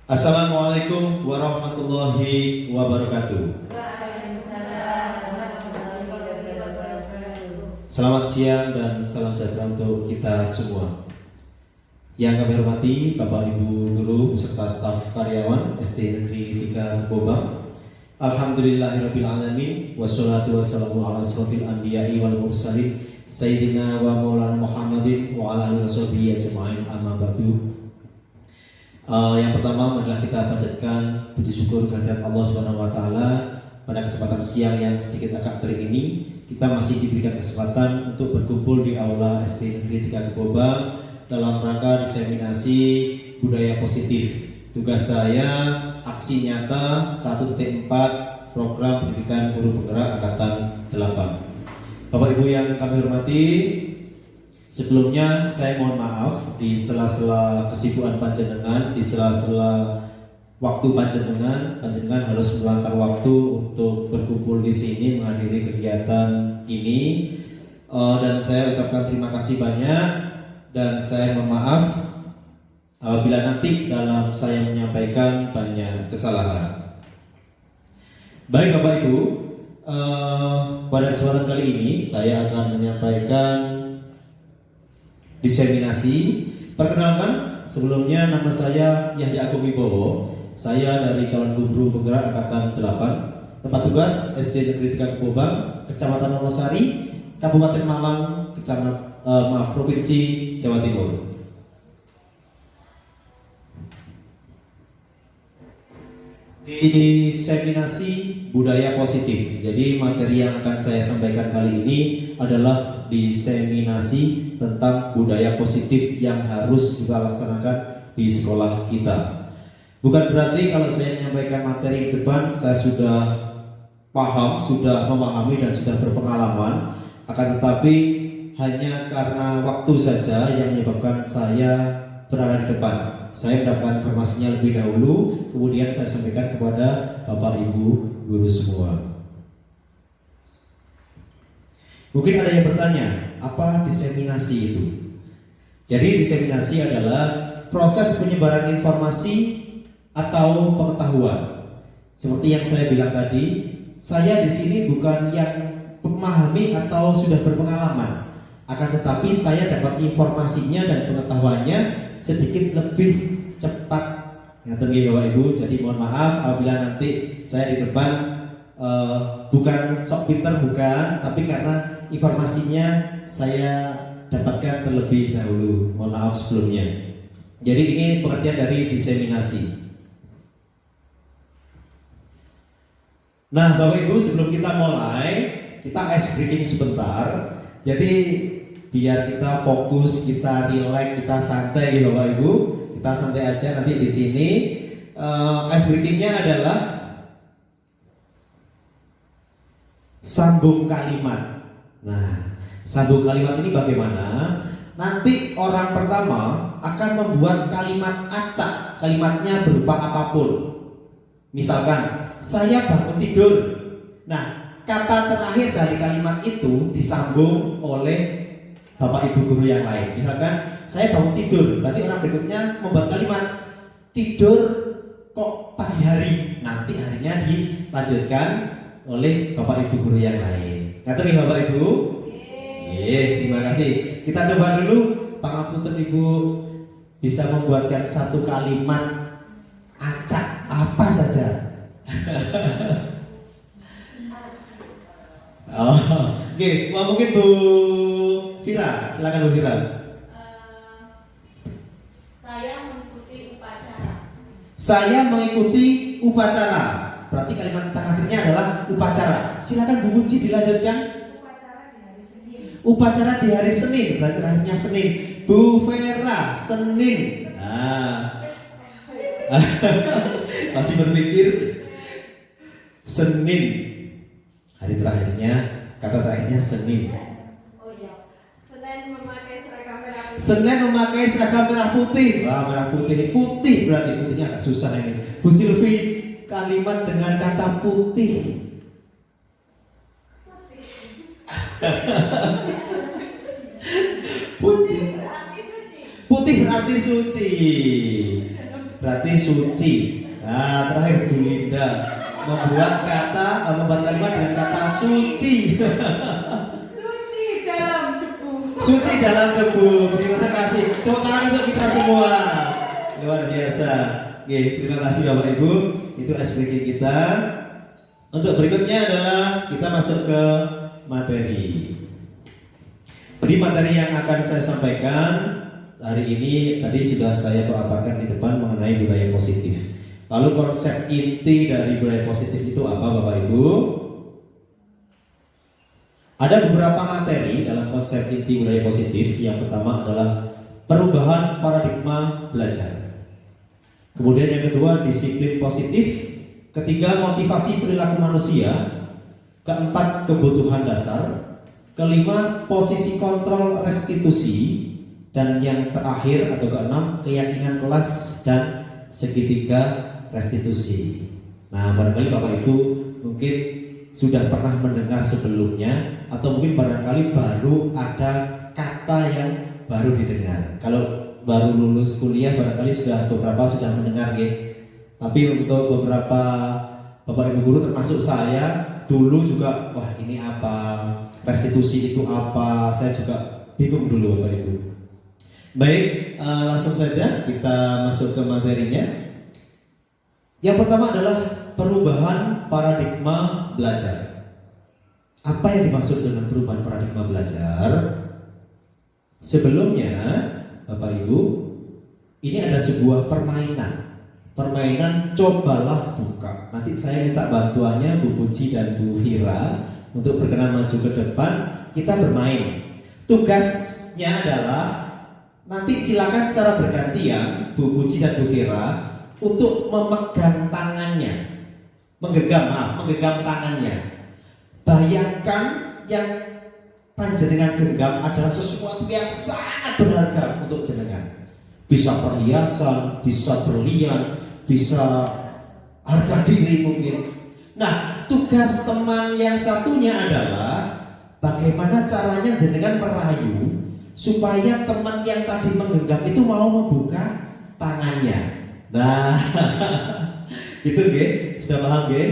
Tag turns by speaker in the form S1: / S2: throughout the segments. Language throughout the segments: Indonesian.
S1: Assalamualaikum warahmatullahi wabarakatuh. Selamat siang dan salam sejahtera untuk kita semua. Yang kami hormati Bapak Ibu Guru beserta staf karyawan SD Negeri 3 Kebobang. Alhamdulillahirabbil alamin wassalatu wassalamu ala asrofil anbiya'i wal mursalin sayyidina wa maulana Muhammadin wa ala alihi washabihi ajma'in amma ba'du. Yang pertama adalah kita panjatkan puji syukur kehadirat Allah Subhanahu wa taala pada kesempatan siang yang sedikit agak terik ini. Kita masih diberikan kesempatan untuk berkumpul di aula SD Negeri 3 Kebobang dalam rangka diseminasi budaya positif. Tugas saya aksi nyata 1.4 program pendidikan guru penggerak angkatan 8. Bapak Ibu yang kami hormati, sebelumnya saya mohon maaf di sela-sela kesibukan panjenengan, di sela-sela waktu panjenengan harus meluangkan waktu untuk berkumpul di sini menghadiri kegiatan ini. Dan saya ucapkan terima kasih banyak dan saya mohon maaf apabila nanti dalam saya menyampaikan banyak kesalahan. Baik Bapak Ibu, pada kesempatan kali ini saya akan menyampaikan diseminasi. Perkenalkan, sebelumnya nama saya Yahya Agung Wibowo. Saya dari calon guru penggerak angkatan 8. Tempat tugas SD Negeri 3 Kebobang, Kecamatan Wonosari, Kabupaten Malang, Provinsi Jawa Timur. Diseminasi budaya positif. Jadi materi yang akan saya sampaikan kali ini adalah diseminasi tentang budaya positif yang harus kita laksanakan di sekolah kita. Bukan berarti kalau saya menyampaikan materi di depan saya sudah paham, sudah memahami dan sudah berpengalaman. Akan tetapi hanya karena waktu saja yang menyebabkan saya berada di depan. Saya mendapatkan informasinya lebih dahulu, kemudian saya sampaikan kepada Bapak Ibu guru semua. Mungkin ada yang bertanya, apa diseminasi itu? Jadi diseminasi adalah proses penyebaran informasi atau pengetahuan. Seperti yang saya bilang tadi, saya di sini bukan yang memahami atau sudah berpengalaman. Akan tetapi saya dapat informasinya dan pengetahuannya sedikit lebih cepat. Ngaten nggih Bapak Ibu. Jadi mohon maaf apabila nanti saya di depan bukan sok pinter, bukan, tapi karena informasinya saya dapatkan terlebih dahulu. Mohon maaf sebelumnya. Jadi ini pengertian dari diseminasi. Nah Bapak Ibu, sebelum kita mulai, kita ice breaking sebentar. Jadi biar kita fokus, kita relax, kita santai gitu Bapak Ibu. Kita santai aja nanti di sini. Ice breakingnya adalah sambung kalimat. Nah, sambung kalimat ini bagaimana? Nanti orang pertama akan membuat kalimat acak. Kalimatnya berupa apapun. Misalkan, saya bangun tidur. Nah, kata terakhir dari kalimat itu disambung oleh Bapak Ibu guru yang lain. Misalkan saya bangun tidur, berarti orang berikutnya membuat kalimat tidur kok pagi hari. Nanti harinya dilanjutkan oleh Bapak Ibu guru yang lain. Ngerti nih Bapak Ibu? Terima kasih. Kita coba dulu, pangapunten Ibu bisa membuatkan satu kalimat acak apa saja. Oh, oke. Wah, mungkin Bu Vira, silakan Bu Vira. Saya mengikuti upacara. Berarti kalimat terakhirnya adalah upacara. Silakan Bu Puji dilanjutkan. Upacara di hari Senin. Berarti terakhirnya Senin. Bu Vera, Senin. Masih berpikir Senin. Hari terakhirnya, kata terakhirnya Senin. Senin memakai seragam merah putih. Wah, merah putih. Putih berarti putihnya agak susah ini. Bu Silvi, kalimat dengan kata putih. Putih. Putih berarti suci. Berarti suci. Nah, terakhir Bu Linda membuat kalimat dengan kata suci. Suci dalam debu. Terima kasih. Tepuk tangan untuk kita semua. Luar biasa. Oke, terima kasih Bapak Ibu. Itu SPG kita. Untuk berikutnya adalah kita masuk ke materi. Jadi materi yang akan saya sampaikan hari ini tadi sudah saya paparkan di depan mengenai budaya positif. Lalu konsep inti dari budaya positif itu apa Bapak Ibu? Ada beberapa materi dalam konsep inti budaya positif. Yang pertama adalah perubahan paradigma belajar. Kemudian yang kedua disiplin positif. Ketiga motivasi perilaku manusia. Keempat kebutuhan dasar. Kelima posisi kontrol restitusi. Dan yang terakhir atau keenam keyakinan kelas dan segitiga restitusi. Nah, barangkali Bapak Ibu mungkin sudah pernah mendengar sebelumnya, atau mungkin barangkali baru ada kata yang baru didengar. Kalau baru lulus kuliah barangkali beberapa sudah mendengar ya. Tapi untuk beberapa Bapak Ibu guru termasuk saya dulu juga, wah ini apa, restitusi itu apa, saya juga bingung dulu Bapak Ibu. Baik, langsung saja kita masuk ke materinya. Yang pertama adalah perubahan paradigma belajar. Apa yang dimaksud dengan perubahan paradigma belajar? Sebelumnya, Bapak Ibu, ini ada sebuah permainan. Permainan cobalah buka. Nanti saya minta bantuannya Bu Puji dan Bu Vira untuk berkenan maju ke depan. Kita bermain. Tugasnya adalah nanti silakan secara bergantian Bu Puji dan Bu Vira untuk memegang tangannya, menggenggam tangannya. Bayangkan yang panjenengan genggam adalah sesuatu yang sangat berharga untuk jenengan. Bisa perhiasan, bisa berlian, bisa harga diri mungkin. Nah, tugas teman yang satunya adalah bagaimana caranya jenengan merayu supaya teman yang tadi menggenggam itu mau membuka tangannya. Nah, gitu nggih? Sudah paham nggih?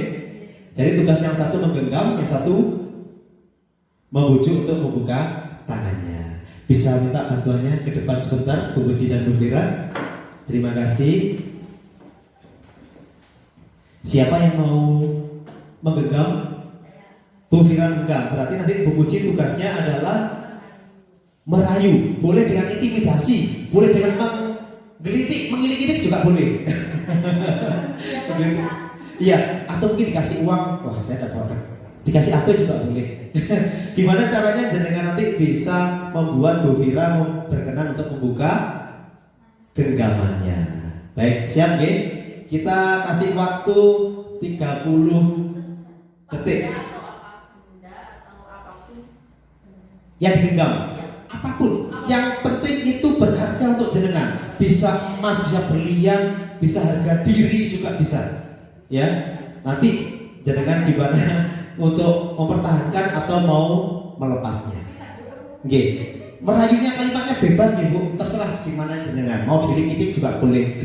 S1: Jadi tugas yang satu menggenggam, yang satu membujuk untuk membuka tangannya. Bisa minta bantuannya ke depan sebentar, Bu Puji dan Bu Vira. Terima kasih. Siapa yang mau menggenggam? Bu Vira menggenggam. Berarti nanti Bu Puji tugasnya adalah merayu. Boleh dengan intimidasi, boleh dengan menggelitik, mengilik-ilik juga boleh. Iya, atau mungkin dikasih uang. Wah, saya dapat order. Dikasih apa juga boleh. Gimana caranya jenengan nanti bisa membuat Bu Vira berkenan untuk membuka genggamannya. Baik, siap nggih? Kita kasih waktu 30 detik. Yang digenggam apapun, yang penting itu berharga untuk jenengan. Bisa emas, bisa berlian, bisa harga diri juga bisa. Ya, nanti jenengan gimana untuk mempertahankan atau mau melepasnya. Oke, merayunya kalimatnya bebas nih Bu, terserah gimana jenengan. Mau dilik-ilik juga boleh.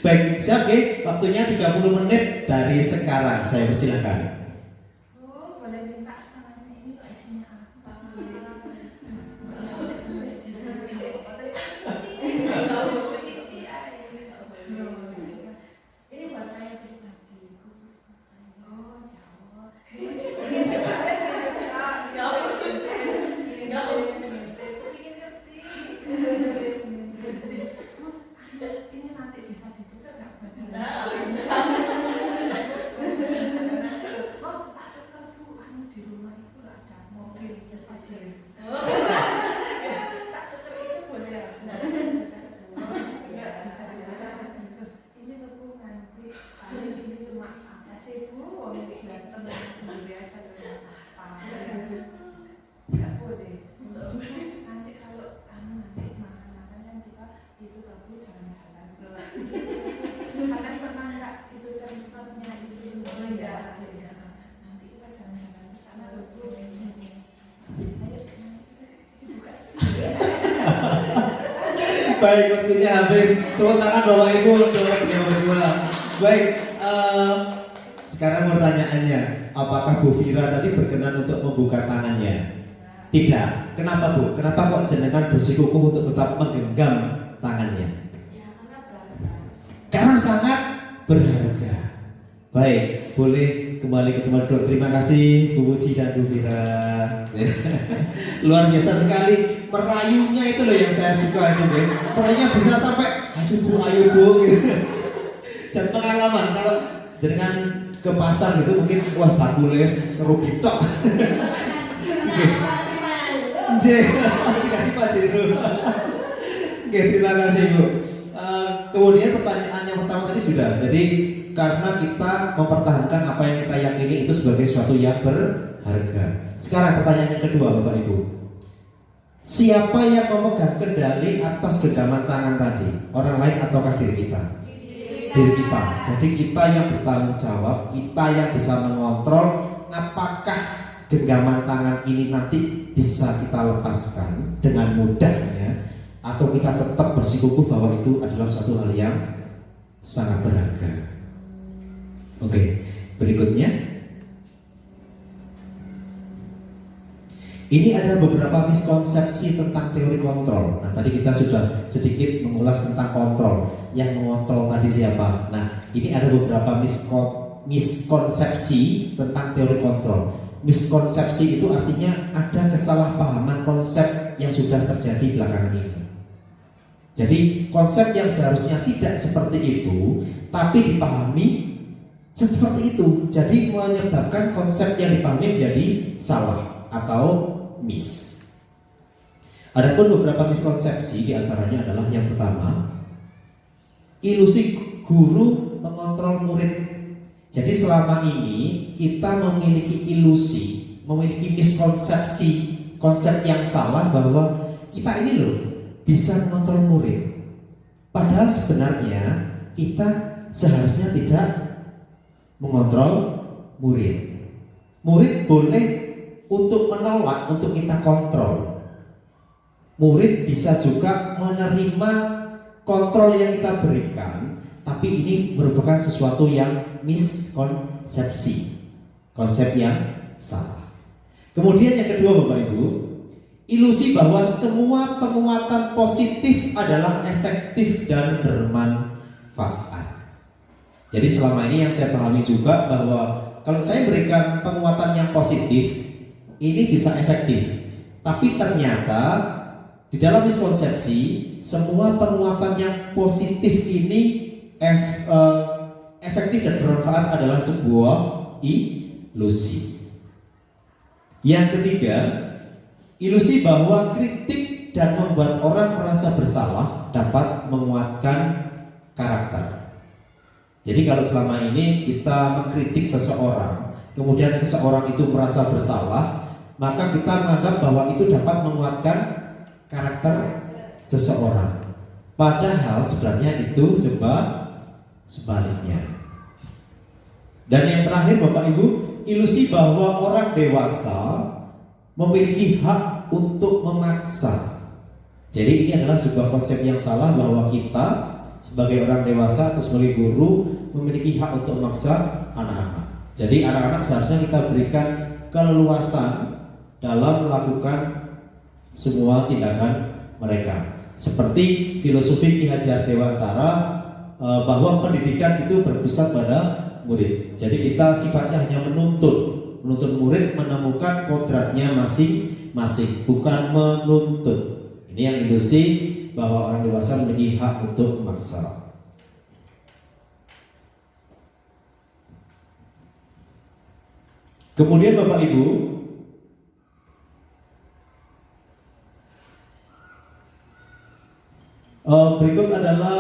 S1: Baik, siap nggih? Waktunya 30 menit dari sekarang. Saya persilakan.
S2: berantem sendiri aja dengan apa nggak boleh. Nanti kalau nanti makan-makan kan kita itu baru jalan-jalan kalian pernah nggak itu resortnya itu ya nanti kita jalan-jalan ke sana dulu. Ayo dibuka sendiri.
S1: Baik, waktunya habis. Tepuk tangan Bapak Ibu untuk beliau berdua. Baik, sekarang pertanyaannya, apakah Bu Vira tadi berkenan untuk membuka tangannya? Tidak. Kenapa Bu? Kenapa kok jenengan bersikukuh untuk tetap menggenggam tangannya?
S3: Ya, karena berharga.
S1: Karena sangat berharga. Baik, boleh kembali ke tempat duduk. Terima kasih Bu Puji dan Bu Vira. Luar biasa sekali. Merayunya itu loh yang saya suka itu, deh. Merayunya bisa sampai ayo bu gitu. Dan pengalaman kalau dengan ke pasar gitu mungkin wah bakules rugi tok. Dikasih Pajero. Oke, terima kasih Bu. Kemudian pertanyaan yang pertama tadi sudah. Jadi karena kita mempertahankan apa yang kita yakini itu sebagai suatu yang berharga. Sekarang pertanyaan yang kedua Bapak Ibu. Siapa yang memegang kendali atas genggaman tangan tadi? Orang lain ataukah diri kita? Diri kita. Jadi kita yang bertanggung jawab, kita yang bisa mengontrol apakah genggaman tangan ini nanti bisa kita lepaskan dengan mudahnya, atau kita tetap bersikukuh bahwa itu adalah suatu hal yang sangat berharga. Oke, berikutnya. Ini ada beberapa miskonsepsi tentang teori kontrol. Nah, tadi kita sudah sedikit mengulas tentang kontrol. Yang mengontrol tadi siapa? Nah, ini ada beberapa miskonsepsi tentang teori kontrol. Miskonsepsi itu artinya ada kesalahpahaman konsep yang sudah terjadi belakangan ini. Jadi konsep yang seharusnya tidak seperti itu, tapi dipahami seperti itu. Jadi menyebabkan konsep yang dipahami menjadi salah atau miss. Adapun beberapa miskonsepsi diantaranya adalah yang pertama, ilusi guru mengontrol murid. Jadi selama ini kita memiliki ilusi, memiliki miskonsepsi, konsep yang salah bahwa kita ini loh bisa mengontrol murid. Padahal sebenarnya kita seharusnya tidak mengontrol murid. Murid boleh untuk menolak, untuk kita kontrol. Murid bisa juga menerima kontrol yang kita berikan, tapi ini merupakan sesuatu yang miskonsepsi, konsep yang salah. Kemudian yang kedua Bapak Ibu, ilusi bahwa semua penguatan positif adalah efektif dan bermanfaat. Jadi selama ini yang saya pahami juga bahwa kalau saya berikan penguatan yang positif, ini bisa efektif. Tapi ternyata di dalam miskonsepsi, semua penguatan yang positif ini efektif dan bermanfaat adalah sebuah ilusi. Yang ketiga, ilusi bahwa kritik dan membuat orang merasa bersalah dapat menguatkan karakter. Jadi kalau selama ini kita mengkritik seseorang, kemudian seseorang itu merasa bersalah, maka kita menganggap bahwa itu dapat menguatkan karakter seseorang. Padahal sebenarnya itu sebaliknya. Dan yang terakhir Bapak Ibu, ilusi bahwa orang dewasa memiliki hak untuk memaksa. Jadi ini adalah sebuah konsep yang salah bahwa kita sebagai orang dewasa atau sebagai guru memiliki hak untuk memaksa anak-anak. Jadi anak-anak seharusnya kita berikan keleluasan dalam melakukan semua tindakan mereka. Seperti filosofi Ki Hajar Dewantara bahwa pendidikan itu berpusat pada murid. Jadi kita sifatnya hanya menuntut murid menemukan kodratnya masing-masing, bukan menuntut. Ini yang ilusi bahwa orang dewasa memiliki hak untuk memaksa. Kemudian Bapak Ibu, berikut adalah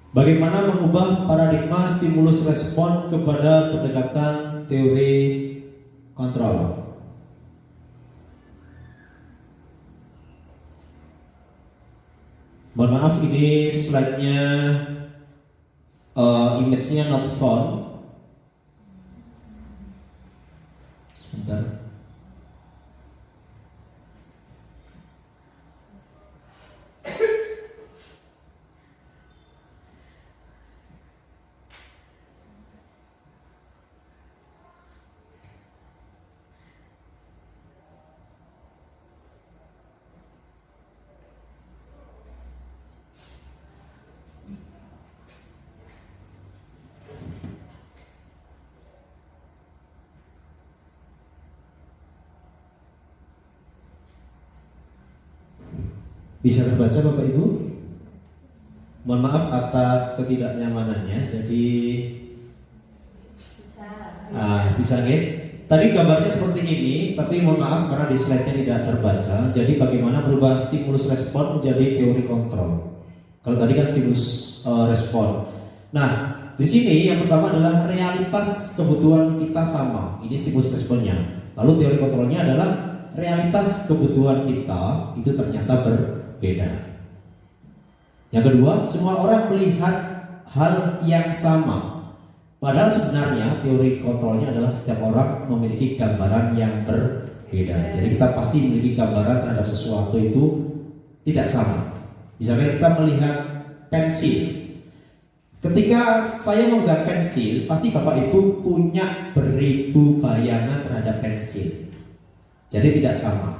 S1: Bagaimana mengubah paradigma stimulus respon kepada pendekatan teori kontrol? Mohon maaf, ini slide-nya image-nya not found. Sebentar. Bisa terbaca Bapak Ibu? Mohon maaf atas ketidaknyamanannya. Jadi bisa nggih. Tadi gambarnya seperti ini, tapi mohon maaf karena di slide-nya tidak terbaca. Jadi bagaimana berubah stimulus respon menjadi teori kontrol? Kalau tadi kan stimulus respon. Nah, di sini yang pertama adalah realitas kebutuhan kita sama. Ini stimulus responnya. Lalu teori kontrolnya adalah realitas kebutuhan kita itu ternyata berbeda. Yang kedua, semua orang melihat hal yang sama. Padahal sebenarnya teori kontrolnya adalah setiap orang memiliki gambaran yang berbeda. Jadi kita pasti memiliki gambaran terhadap sesuatu itu tidak sama. Misalnya kita melihat pensil. Ketika saya memegang pensil, pasti Bapak Ibu punya beribu bayangan terhadap pensil. Jadi tidak sama.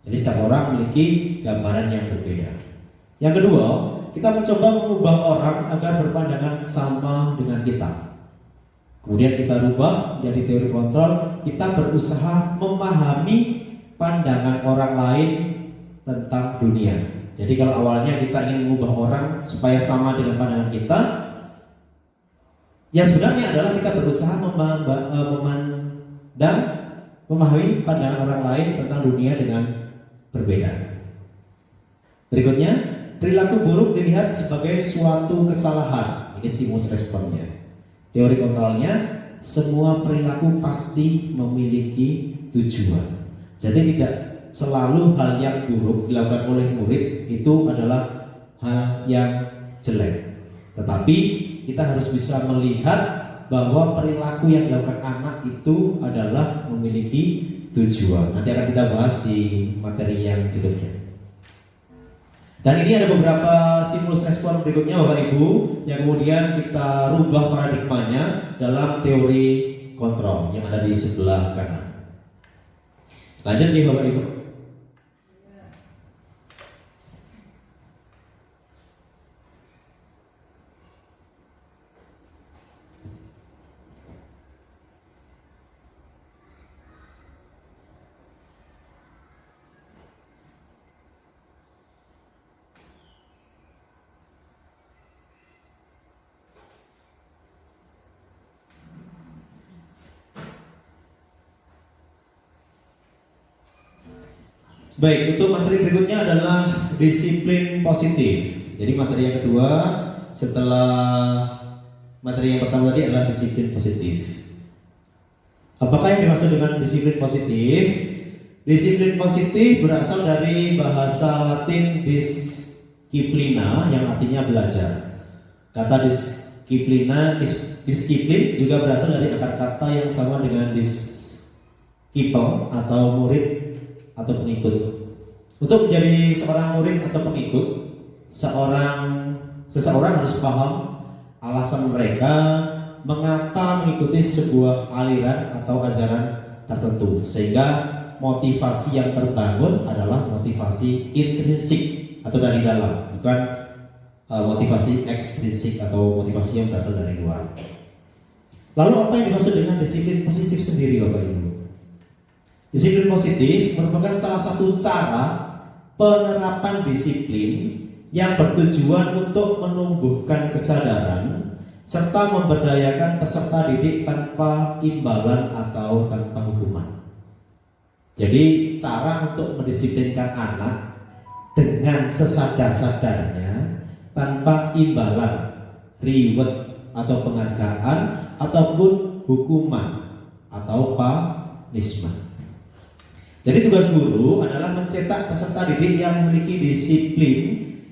S1: Jadi setiap orang memiliki gambaran yang berbeda. Yang kedua, kita mencoba mengubah orang agar berpandangan sama dengan kita. Kemudian kita rubah menjadi teori kontrol. Kita berusaha memahami pandangan orang lain tentang dunia. Jadi kalau awalnya kita ingin mengubah orang supaya sama dengan pandangan kita, yang sebenarnya adalah kita berusaha memahami pandangan orang lain tentang dunia dengan berbeda. Berikutnya, perilaku buruk dilihat sebagai suatu kesalahan. Ini stimulus responnya. Teori kontrolnya, semua perilaku pasti memiliki tujuan. Jadi tidak selalu hal yang buruk dilakukan oleh murid itu adalah hal yang jelek. Tetapi kita harus bisa melihat bahwa perilaku yang dilakukan anak itu adalah memiliki tujuan. Nanti akan kita bahas di materi yang berikutnya. Dan ini ada beberapa stimulus respon berikutnya Bapak Ibu yang kemudian kita rubah paradigmanya dalam teori kontrol yang ada di sebelah kanan. Lanjut ya Bapak Ibu. Baik, untuk materi berikutnya adalah disiplin positif. Jadi materi yang kedua setelah materi yang pertama tadi adalah disiplin positif. Apakah yang dimaksud dengan disiplin positif? Disiplin positif berasal dari bahasa Latin disciplina yang artinya belajar. Kata disiplin juga berasal dari akar kata yang sama dengan disciple atau murid atau pengikut. Untuk menjadi seorang murid atau pengikut, seseorang harus paham alasan mereka mengapa mengikuti sebuah aliran atau ajaran tertentu, sehingga motivasi yang terbangun adalah motivasi intrinsik atau dari dalam, bukan motivasi ekstrinsik atau motivasi yang berasal dari luar. Lalu apa yang dimaksud dengan disiplin positif sendiri Bapak Ibu? Disiplin positif merupakan salah satu cara penerapan disiplin yang bertujuan untuk menumbuhkan kesadaran serta memberdayakan peserta didik tanpa imbalan atau tanpa hukuman. Jadi cara untuk mendisiplinkan anak dengan sesadar-sadarnya tanpa imbalan reward atau penghargaan ataupun hukuman atau punishment. Jadi tugas guru adalah mencetak peserta didik yang memiliki disiplin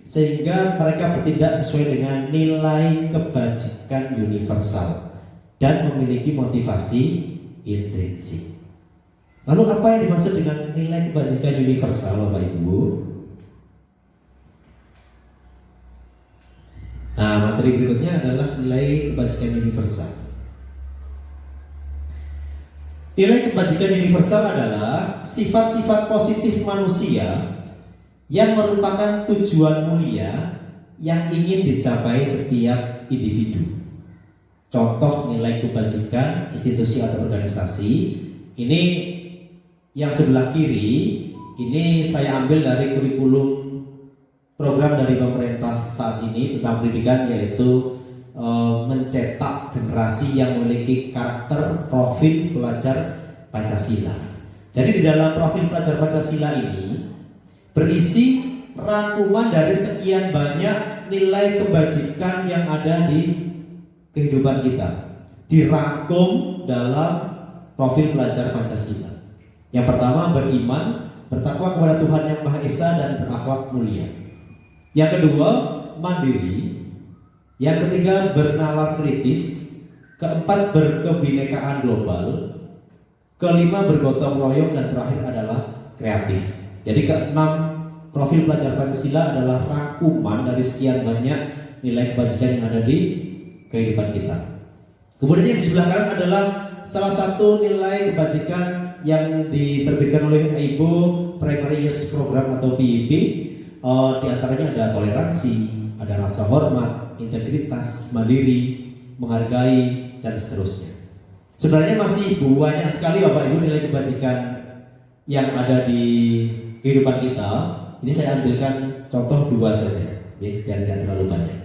S1: sehingga mereka bertindak sesuai dengan nilai kebajikan universal dan memiliki motivasi intrinsik. Lalu apa yang dimaksud dengan nilai kebajikan universal, Bapak Ibu? Nah, materi berikutnya adalah nilai kebajikan universal. Nilai kebajikan universal adalah sifat-sifat positif manusia yang merupakan tujuan mulia yang ingin dicapai setiap individu. Contoh nilai kebajikan institusi atau organisasi. Ini yang sebelah kiri, ini saya ambil dari kurikulum program dari pemerintah saat ini tentang pendidikan, yaitu mencetak generasi yang memiliki karakter profil pelajar Pancasila. Jadi di dalam profil pelajar Pancasila ini berisi rangkuman dari sekian banyak nilai kebajikan yang ada di kehidupan kita, dirangkum dalam profil pelajar Pancasila. Yang pertama, beriman, bertakwa kepada Tuhan Yang Maha Esa dan berakhlak mulia. Yang kedua, mandiri. Yang ketiga, bernalar kritis. Keempat, berkebinekaan global. Kelima, bergotong royong. Dan terakhir adalah kreatif. Jadi keenam profil pelajar Pancasila adalah rangkuman dari sekian banyak nilai kebajikan yang ada di kehidupan kita. Kemudian yang di sebelah kanan adalah salah satu nilai kebajikan yang diterbitkan oleh Ibu Primary Years Program atau PIP. Di antaranya ada toleransi, ada rasa hormat, integritas, mandiri, menghargai, dan seterusnya. Sebenarnya masih banyak sekali Bapak Ibu nilai kebajikan yang ada di kehidupan kita. Ini saya ambilkan contoh 2 saja, ya, biar tidak terlalu banyak.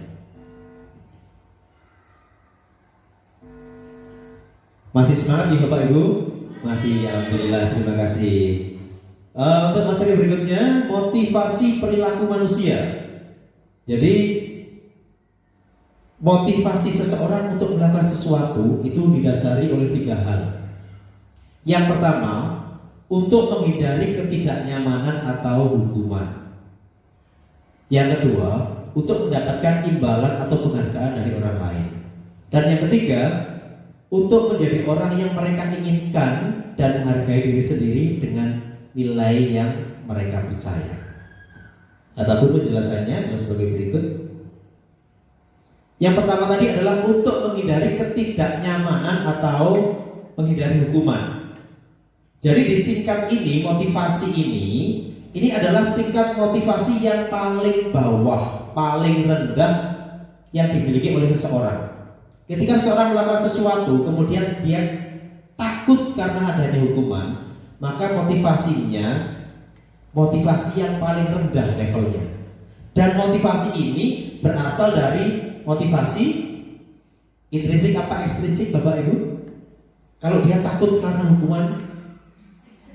S1: Masih semangat ya Bapak Ibu? Masih, alhamdulillah, terima kasih. Untuk materi berikutnya, motivasi perilaku manusia. Jadi motivasi seseorang untuk melakukan sesuatu itu didasari oleh 3 hal. Yang pertama, untuk menghindari ketidaknyamanan atau hukuman. Yang kedua, untuk mendapatkan imbalan atau penghargaan dari orang lain. Dan yang ketiga, untuk menjadi orang yang mereka inginkan dan menghargai diri sendiri dengan nilai yang mereka percaya. Adapun penjelasannya adalah sebagai berikut. Yang pertama tadi adalah untuk menghindari ketidaknyamanan atau menghindari hukuman. Jadi di tingkat ini, motivasi ini adalah tingkat motivasi yang paling bawah, paling rendah yang dimiliki oleh seseorang. Ketika seseorang melakukan sesuatu, kemudian dia takut karena adanya hukuman, maka motivasinya motivasi yang paling rendah levelnya. Dan motivasi ini berasal dari motivasi intrinsik apa ekstrinsik Bapak Ibu? Kalau dia takut karena hukuman,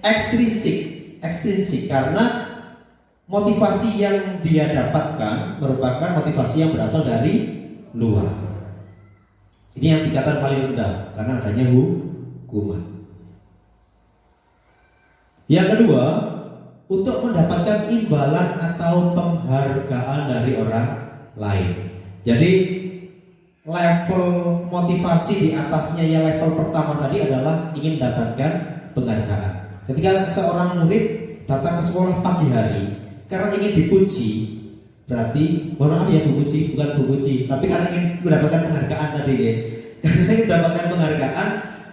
S1: ekstrinsik karena motivasi yang dia dapatkan merupakan motivasi yang berasal dari luar. Ini yang tingkatan paling rendah karena adanya hukuman. Yang kedua, untuk mendapatkan imbalan atau penghargaan dari orang lain. Jadi level motivasi di atasnya yang level pertama tadi adalah ingin mendapatkan penghargaan. Ketika seorang murid datang ke sekolah pagi hari karena ingin dipuji, berarti mohon maaf ya Bu Puji, bukan Bu Puji, tapi karena ingin mendapatkan penghargaan tadi ya. Karena ingin mendapatkan penghargaan,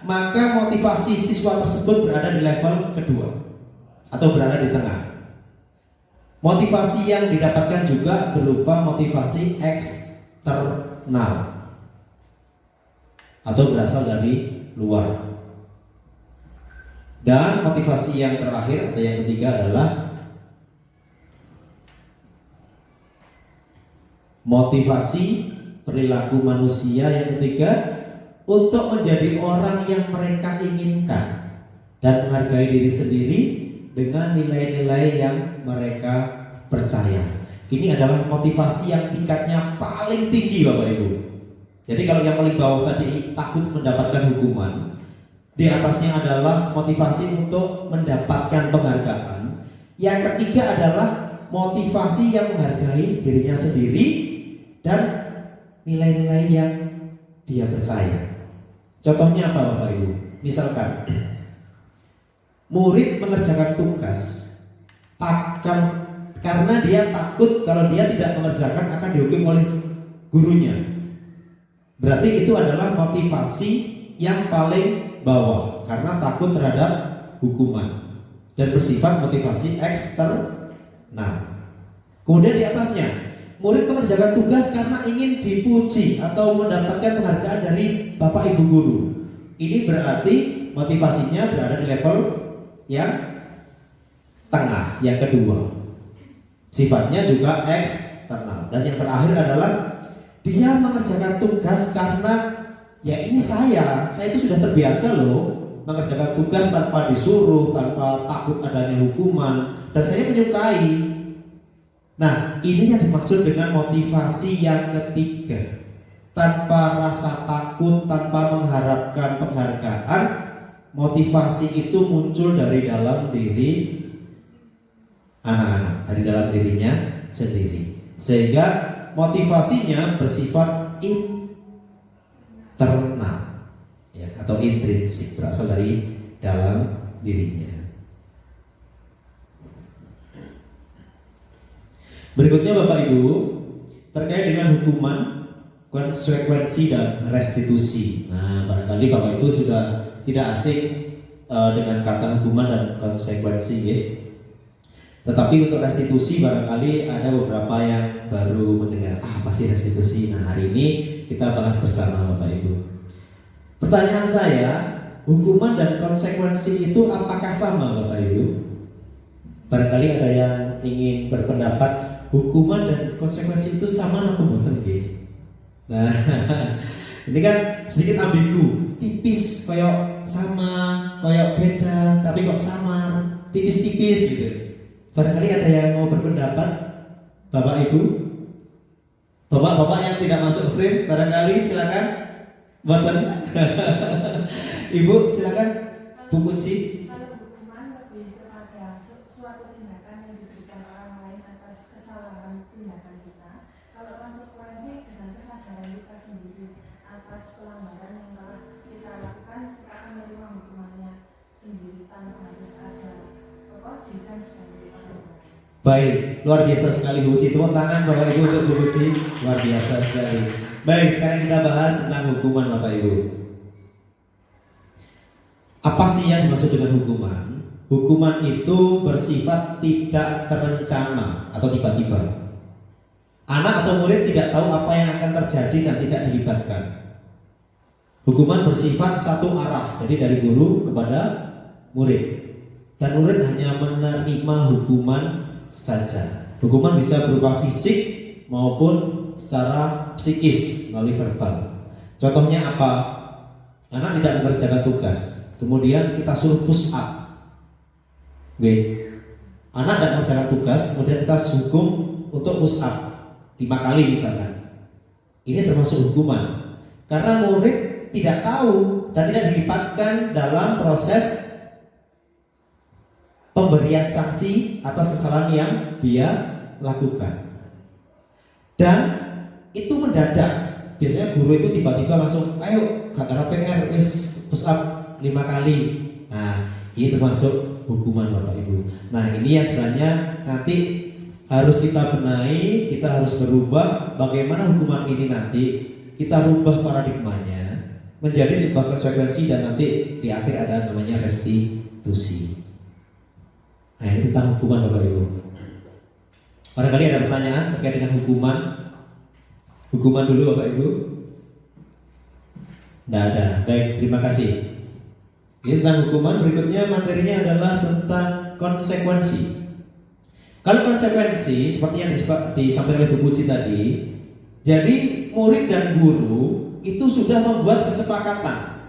S1: maka motivasi siswa tersebut berada di level kedua atau berada di tengah. Motivasi yang didapatkan juga berupa motivasi eksternal atau berasal dari luar. Dan motivasi yang terakhir atau yang ketiga adalah motivasi perilaku manusia yang ketiga, untuk menjadi orang yang mereka inginkan dan menghargai diri sendiri dengan nilai-nilai yang mereka percaya. Ini adalah motivasi yang tingkatnya paling tinggi Bapak Ibu. Jadi kalau yang paling bawah tadi takut mendapatkan hukuman, di atasnya adalah motivasi untuk mendapatkan penghargaan. Yang ketiga adalah motivasi yang menghargai dirinya sendiri dan nilai-nilai yang dia percaya. Contohnya apa Bapak Ibu? Misalkan murid mengerjakan tugas karena dia takut kalau dia tidak mengerjakan akan dihukum oleh gurunya. Berarti itu adalah motivasi yang paling bawah karena takut terhadap hukuman dan bersifat motivasi eksternal. Kemudian di atasnya, murid mengerjakan tugas karena ingin dipuji atau mendapatkan penghargaan dari Bapak Ibu guru. Ini berarti motivasinya berada di level yang tengah, yang kedua. Sifatnya juga eksternal. Dan yang terakhir adalah dia mengerjakan tugas karena ya ini saya itu sudah terbiasa loh mengerjakan tugas tanpa disuruh, tanpa takut adanya hukuman, dan saya menyukai. Nah, ini yang dimaksud dengan motivasi yang ketiga. Tanpa rasa takut, tanpa mengharapkan penghargaan, motivasi itu muncul dari dalam diri anak-anak, dari dalam dirinya sendiri. Sehingga motivasinya bersifat internal ya, atau intrinsik, berasal dari dalam dirinya. Berikutnya Bapak Ibu, terkait dengan hukuman, konsekuensi dan restitusi. Nah, barangkali Bapak Ibu sudah tidak asing dengan kata hukuman dan konsekuensi ya. Tetapi untuk restitusi barangkali ada beberapa yang baru mendengar apa sih restitusi. Nah, hari ini kita bahas bersama Bapak Ibu. Pertanyaan saya, hukuman dan konsekuensi itu apakah sama Bapak Ibu? Barangkali ada yang ingin berpendapat hukuman dan konsekuensi itu sama atau mboten nggih? Nah, ini kan sedikit ambigu, tipis kayak sama, kayak beda, tapi kok samar, tipis-tipis gitu. Barangkali ada yang mau berpendapat, Bapak Ibu, Bapak-bapak yang tidak masuk frame, barangkali silakan, boten. Ibu silakan, Bu Puji.
S3: Kalau hukuman lebih kepada suatu tindakan yang diberikan orang lain atas kesalahan tindakan kita. Kalau konsekuensi dengan kesadaran kita sendiri atas pelanggaran yang telah kita lakukan, kita akan menerima hukumannya sendiri tanpa harus ada defense dari orang lain.
S1: Baik, luar biasa sekali Bu Puji. Tepuk tangan Bapak Ibu untuk Bu Puji. Luar biasa sekali. Baik, sekarang kita bahas tentang hukuman Bapak Ibu. Apa sih yang dimaksud dengan hukuman? Hukuman itu bersifat tidak terencana atau tiba-tiba. Anak atau murid tidak tahu apa yang akan terjadi dan tidak dilibatkan. Hukuman bersifat satu arah, jadi dari guru kepada murid. Dan murid hanya menerima hukuman saja. Hukuman bisa berupa fisik maupun secara psikis melalui verbal. Contohnya apa? Anak tidak mengerjakan tugas, kemudian kita suruh push up. Anak tidak mengerjakan tugas, kemudian kita hukum untuk push up 5 kali misalkan. Ini termasuk hukuman karena murid tidak tahu dan tidak dilibatkan dalam proses pemberian sanksi atas kesalahan yang dia lakukan. Dan itu mendadak. Biasanya guru itu tiba-tiba langsung, ayo gara-gara PR push up 5 kali. Nah, ini termasuk hukuman Bapak Ibu. Nah, ini yang sebenarnya nanti harus kita benahi, kita harus berubah. Bagaimana hukuman ini nanti kita rubah paradigmanya menjadi sebuah konsekuensi dan nanti di akhir ada namanya restitusi. Nah, ini tentang hukuman Bapak Ibu. Barangkali ada pertanyaan terkait dengan hukuman. Hukuman dulu Bapak Ibu. Tidak ada. Baik, terima kasih. Ini tentang hukuman. Berikutnya materinya adalah tentang konsekuensi. Kalau konsekuensi seperti yang disampaikan oleh Bu Puji tadi, jadi murid dan guru itu sudah membuat kesepakatan.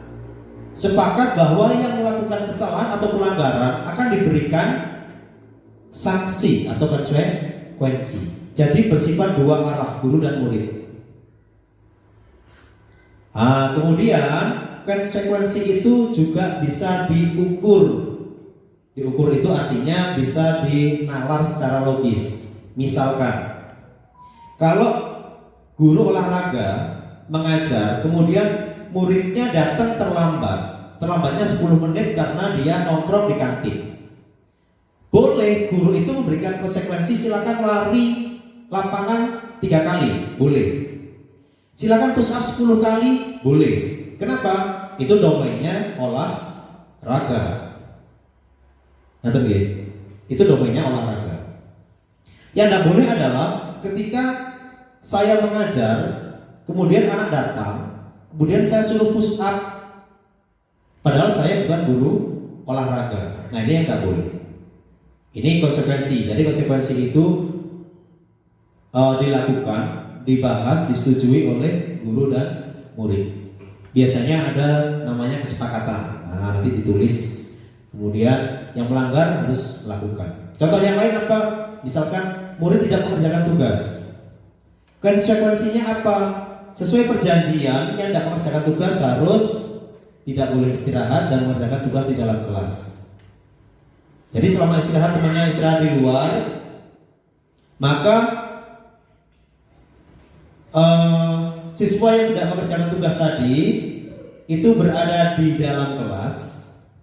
S1: Sepakat bahwa yang melakukan kesalahan atau pelanggaran akan diberikan sanksi atau konsekuensi. Jadi bersifat dua arah, guru dan murid. Kemudian konsekuensi itu juga bisa diukur. Diukur itu artinya bisa dinalar secara logis. Misalkan, kalau guru olahraga mengajar, kemudian muridnya datang terlambatnya 10 menit karena dia nongkrong di kantin. Boleh guru itu memberikan konsekuensi, silakan lari lapangan 3 kali, boleh. Silakan push up 10 kali, boleh. Kenapa? Itu domainnya olahraga. Ngerti ya? Itu domainnya olahraga. Yang tidak boleh adalah ketika saya mengajar, kemudian anak datang, kemudian saya suruh push up, padahal saya bukan guru olahraga. Nah, ini yang tidak boleh. Ini konsekuensi. Jadi konsekuensi itu dilakukan, dibahas, disetujui oleh guru dan murid. Biasanya ada namanya kesepakatan. Nah, nanti ditulis. Kemudian yang melanggar harus melakukan. Contoh yang lain apa? Misalkan murid tidak mengerjakan tugas. Konsekuensinya apa? Sesuai perjanjian, yang tidak mengerjakan tugas harus tidak boleh istirahat dan mengerjakan tugas di dalam kelas. Jadi selama istirahat, temannya istirahat di luar, maka siswa yang tidak mengerjakan tugas tadi itu berada di dalam kelas.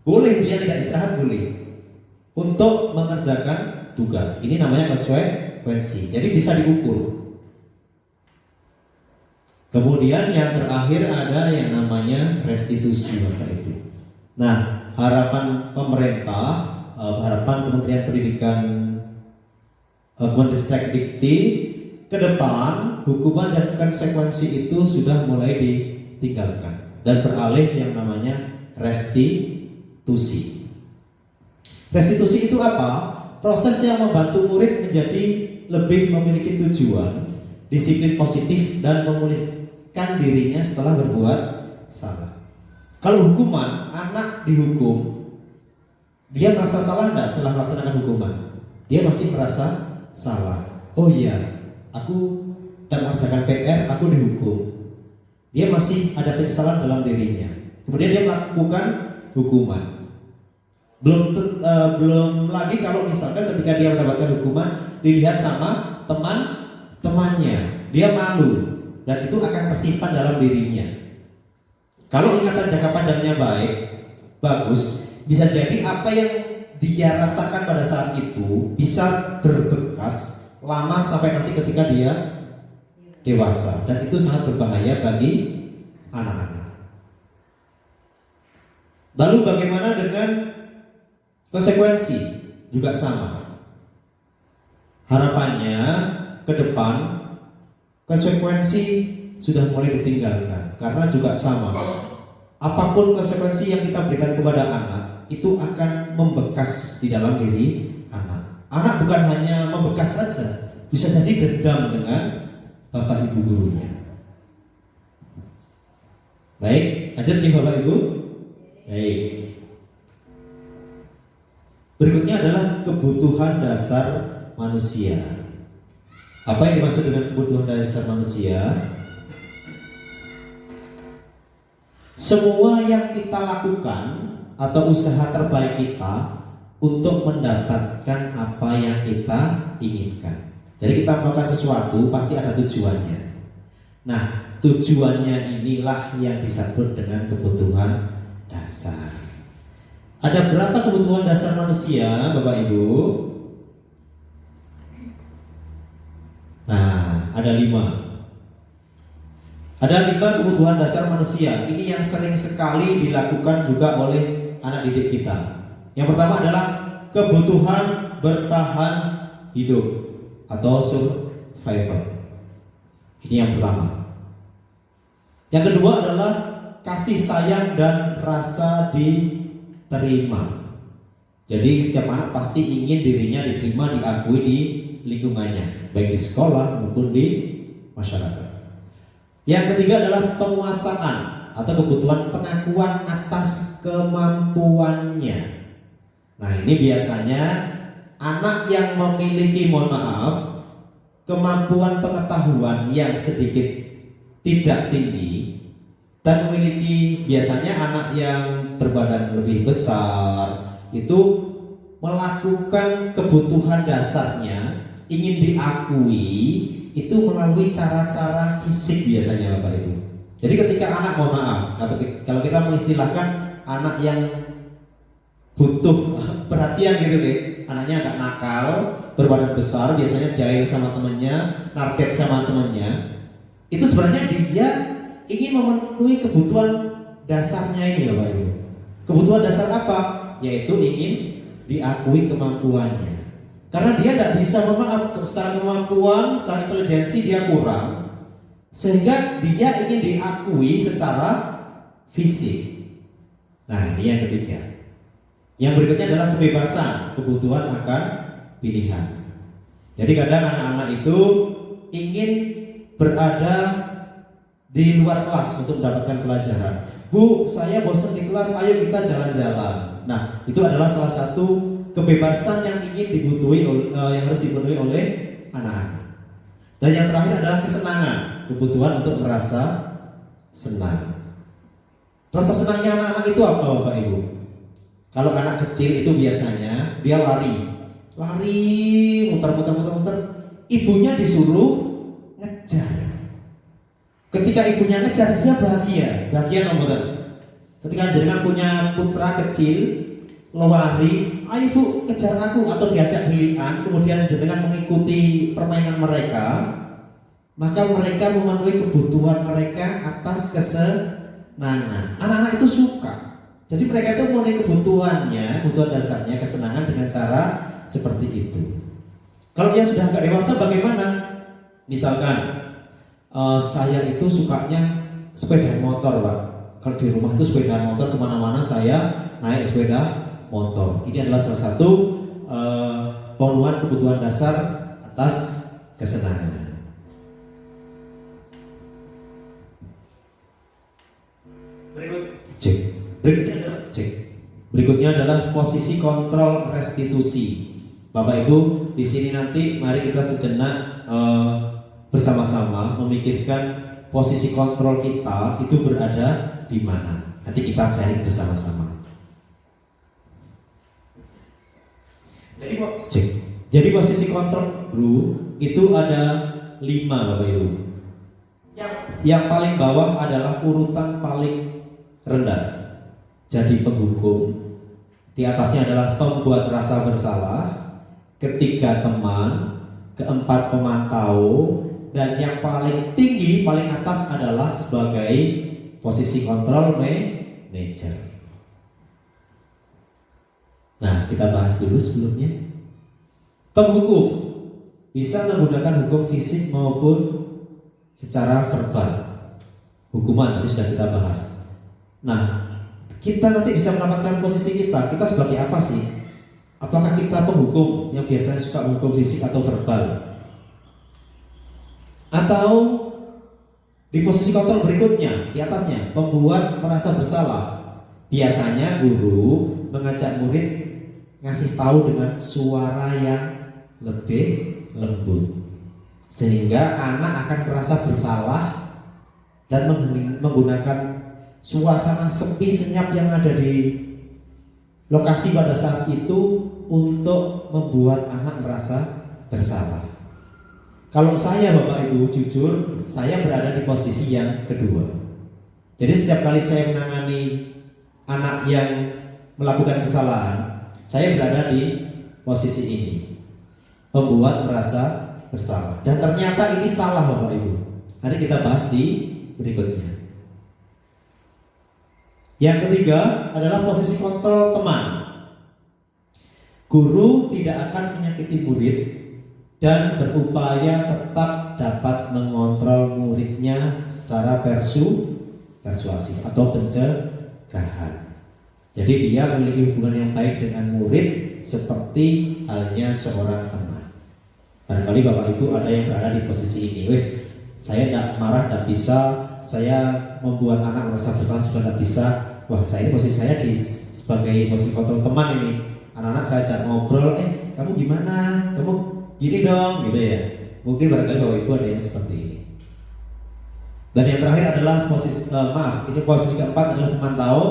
S1: Boleh dia tidak istirahat, boleh, untuk mengerjakan tugas. Ini namanya konsekuensi. Jadi bisa diukur. Kemudian yang terakhir ada yang namanya restitusi, Bapak Ibu. Nah, harapan pemerintah, harapan Kementerian Pendidikan, Kemenristek Dikti, ke depan hukuman dan konsekuensi itu sudah mulai ditinggalkan dan beralih yang namanya restitusi. Restitusi itu apa? Proses yang membantu murid menjadi lebih memiliki tujuan, disiplin positif, dan memulihkan dirinya setelah berbuat salah. Kalau hukuman, anak dihukum, dia merasa salah enggak setelah melaksanakan hukuman? Dia masih merasa salah. Oh iya, aku tidak mengerjakan PR, aku dihukum. Dia masih ada penyesalan dalam dirinya. Kemudian dia melakukan hukuman. Belum lagi kalau misalkan ketika dia mendapatkan hukuman dilihat sama teman-temannya, dia malu dan itu akan tersimpan dalam dirinya. Kalau ingatan jangka panjangnya baik, bagus, bisa jadi apa yang dia rasakan pada saat itu bisa berbekas lama sampai nanti ketika dia dewasa, dan itu sangat berbahaya bagi anak-anak. Lalu bagaimana dengan konsekuensi? Juga sama. Harapannya ke depan konsekuensi sudah mulai ditinggalkan, karena juga sama. Apapun konsekuensi yang kita berikan kepada anak itu akan membekas di dalam diri anak. Anak bukan hanya membekas saja, bisa jadi dendam dengan bapak ibu gurunya. Baik, lanjut nih bapak ibu. Baik. Berikutnya adalah kebutuhan dasar manusia. Apa yang dimaksud dengan kebutuhan dasar manusia? Semua yang kita lakukan atau usaha terbaik kita untuk mendapatkan apa yang kita inginkan. Jadi kita melakukan sesuatu pasti ada tujuannya. Nah, tujuannya inilah yang disebut dengan kebutuhan dasar. Ada berapa kebutuhan dasar manusia, Bapak Ibu? Nah, ada 5. Ada 5 kebutuhan dasar manusia. Ini yang sering sekali dilakukan juga oleh anak didik kita. Yang pertama adalah kebutuhan bertahan hidup atau survival. Ini yang pertama. Yang kedua adalah kasih sayang dan rasa diterima. Jadi setiap anak pasti ingin dirinya diterima, diakui di lingkungannya, baik di sekolah maupun di masyarakat. Yang ketiga adalah penguasaan atau kebutuhan pengakuan atas kemampuannya. Nah, ini biasanya anak yang memiliki, mohon maaf, kemampuan pengetahuan yang sedikit tidak tinggi, dan memiliki biasanya anak yang berbadan lebih besar itu melakukan kebutuhan dasarnya ingin diakui itu melalui cara-cara fisik biasanya Bapak Ibu. Jadi ketika anak, mohon maaf, kalau kita mengistilahkan anak yang butuh perhatian gitu anaknya agak nakal, berbadan besar, biasanya jahil sama temennya, narket sama temennya, itu sebenarnya dia ingin memenuhi kebutuhan dasarnya ini Bapak Ibu. Kebutuhan dasar apa? Yaitu ingin diakui kemampuannya. Karena dia tidak bisa, mohon maaf, secara kemampuan, secara intelijensi dia kurang, sehingga dia ingin diakui secara fisik. Nah, ini yang ketiga. Yang berikutnya adalah kebebasan, kebutuhan akan pilihan. Jadi kadang anak-anak itu ingin berada di luar kelas untuk mendapatkan pelajaran. Bu, saya bosan di kelas, ayo kita jalan-jalan. Nah, itu adalah salah satu kebebasan yang ingin yang harus dipenuhi oleh anak-anak. Dan yang terakhir adalah kesenangan, kebutuhan untuk merasa senang. Rasa senangnya anak-anak itu apa Bapak Ibu? Kalau anak kecil itu biasanya dia lari, muter. Ibunya disuruh ngejar. Ketika ibunya ngejar, dia bahagia nomor. Ketika jenengan punya putra kecil lari, ayo bu kejar aku, atau diajak delian, kemudian jenengan mengikuti permainan mereka, maka mereka memenuhi kebutuhan mereka atas kesenangan. Anak-anak itu suka. Jadi mereka itu memenuhi kebutuhan dasarnya, kesenangan dengan cara seperti itu. Kalau dia sudah agak dewasa bagaimana? Misalkan saya itu sukanya sepeda motor Pak. Kalau di rumah itu sepeda motor, kemana-mana saya naik sepeda motor. Ini adalah salah satu pemenuhan kebutuhan dasar atas kesenangan. Berikutnya adalah posisi kontrol restitusi. Bapak Ibu, di sini nanti mari kita sejenak bersama-sama memikirkan posisi kontrol kita itu berada di mana. Nanti kita sharing bersama-sama. Jadi posisi kontrol bro itu ada 5 Bapak Ibu. Yang paling bawah adalah urutan paling rendah. Jadi penghukum. Di atasnya adalah pembuat rasa bersalah, ketiga teman, keempat pemantau, dan yang paling tinggi, paling atas adalah sebagai posisi kontrol manager. Nah, kita bahas dulu sebelumnya. Penghukum bisa menggunakan hukum fisik maupun secara verbal. Hukuman nanti sudah kita bahas. Nah, kita nanti bisa mendapatkan posisi kita sebagai apa sih? Apakah kita penghukum yang biasanya suka menghukum fisik atau verbal? Atau di posisi kontrol berikutnya, di atasnya, pembuat merasa bersalah. Biasanya guru mengajak murid ngasih tahu dengan suara yang lebih lembut, sehingga anak akan merasa bersalah dan menggunakan suasana sepi senyap yang ada di lokasi pada saat itu untuk membuat anak merasa bersalah. Kalau saya Bapak Ibu jujur, saya berada di posisi yang kedua. Jadi setiap kali saya menangani anak yang melakukan kesalahan, saya berada di posisi ini, membuat merasa bersalah. Dan ternyata ini salah Bapak Ibu. Nanti kita bahas di berikutnya. Yang ketiga adalah posisi kontrol teman. Guru tidak akan menyakiti murid dan berupaya tetap dapat mengontrol muridnya secara persuasif atau pencegahan. Jadi dia memiliki hubungan yang baik dengan murid seperti halnya seorang teman. Barangkali Bapak Ibu ada yang berada di posisi ini. Saya tidak marah, tidak bisa. Saya membuat anak merasa bersalah juga tidak bisa. Wah, saya ini posisi saya sebagai posisi kontrol teman ini. Anak-anak saya ajak ngobrol, kamu gimana? Kamu gini dong, gitu ya. Mungkin barangkali Bapak Ibu ada yang seperti ini. Dan yang terakhir adalah ini posisi keempat adalah memantau.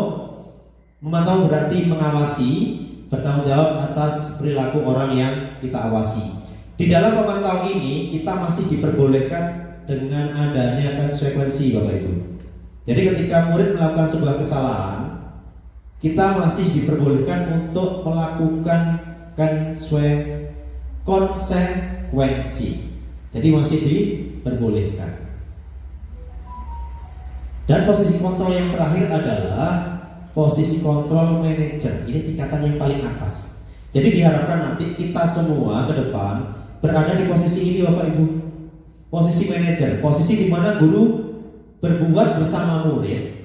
S1: Memantau berarti mengawasi, bertanggung jawab atas perilaku orang yang kita awasi. Di dalam pemantau ini kita masih diperbolehkan dengan adanya konsekuensi, Bapak Ibu. Jadi ketika murid melakukan sebuah kesalahan, kita masih diperbolehkan untuk melakukan konsekuensi. Jadi masih diperbolehkan. Dan posisi kontrol yang terakhir adalah posisi kontrol manajer. Ini tingkatan yang paling atas. Jadi diharapkan nanti kita semua ke depan berada di posisi ini, Bapak Ibu. Posisi manajer, posisi di mana guru berbuat bersama murid,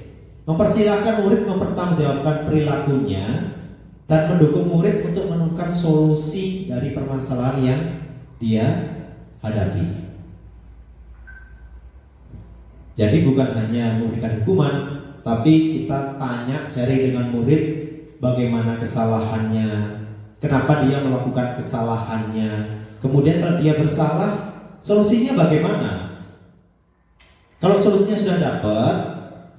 S1: mempersilahkan murid mempertanggungjawabkan perilakunya dan mendukung murid untuk menemukan solusi dari permasalahan yang dia hadapi. Jadi bukan hanya memberikan hukuman, tapi kita tanya, sharing dengan murid bagaimana kesalahannya, kenapa dia melakukan kesalahannya, kemudian kalau dia bersalah, solusinya bagaimana. Kalau solusinya sudah dapat,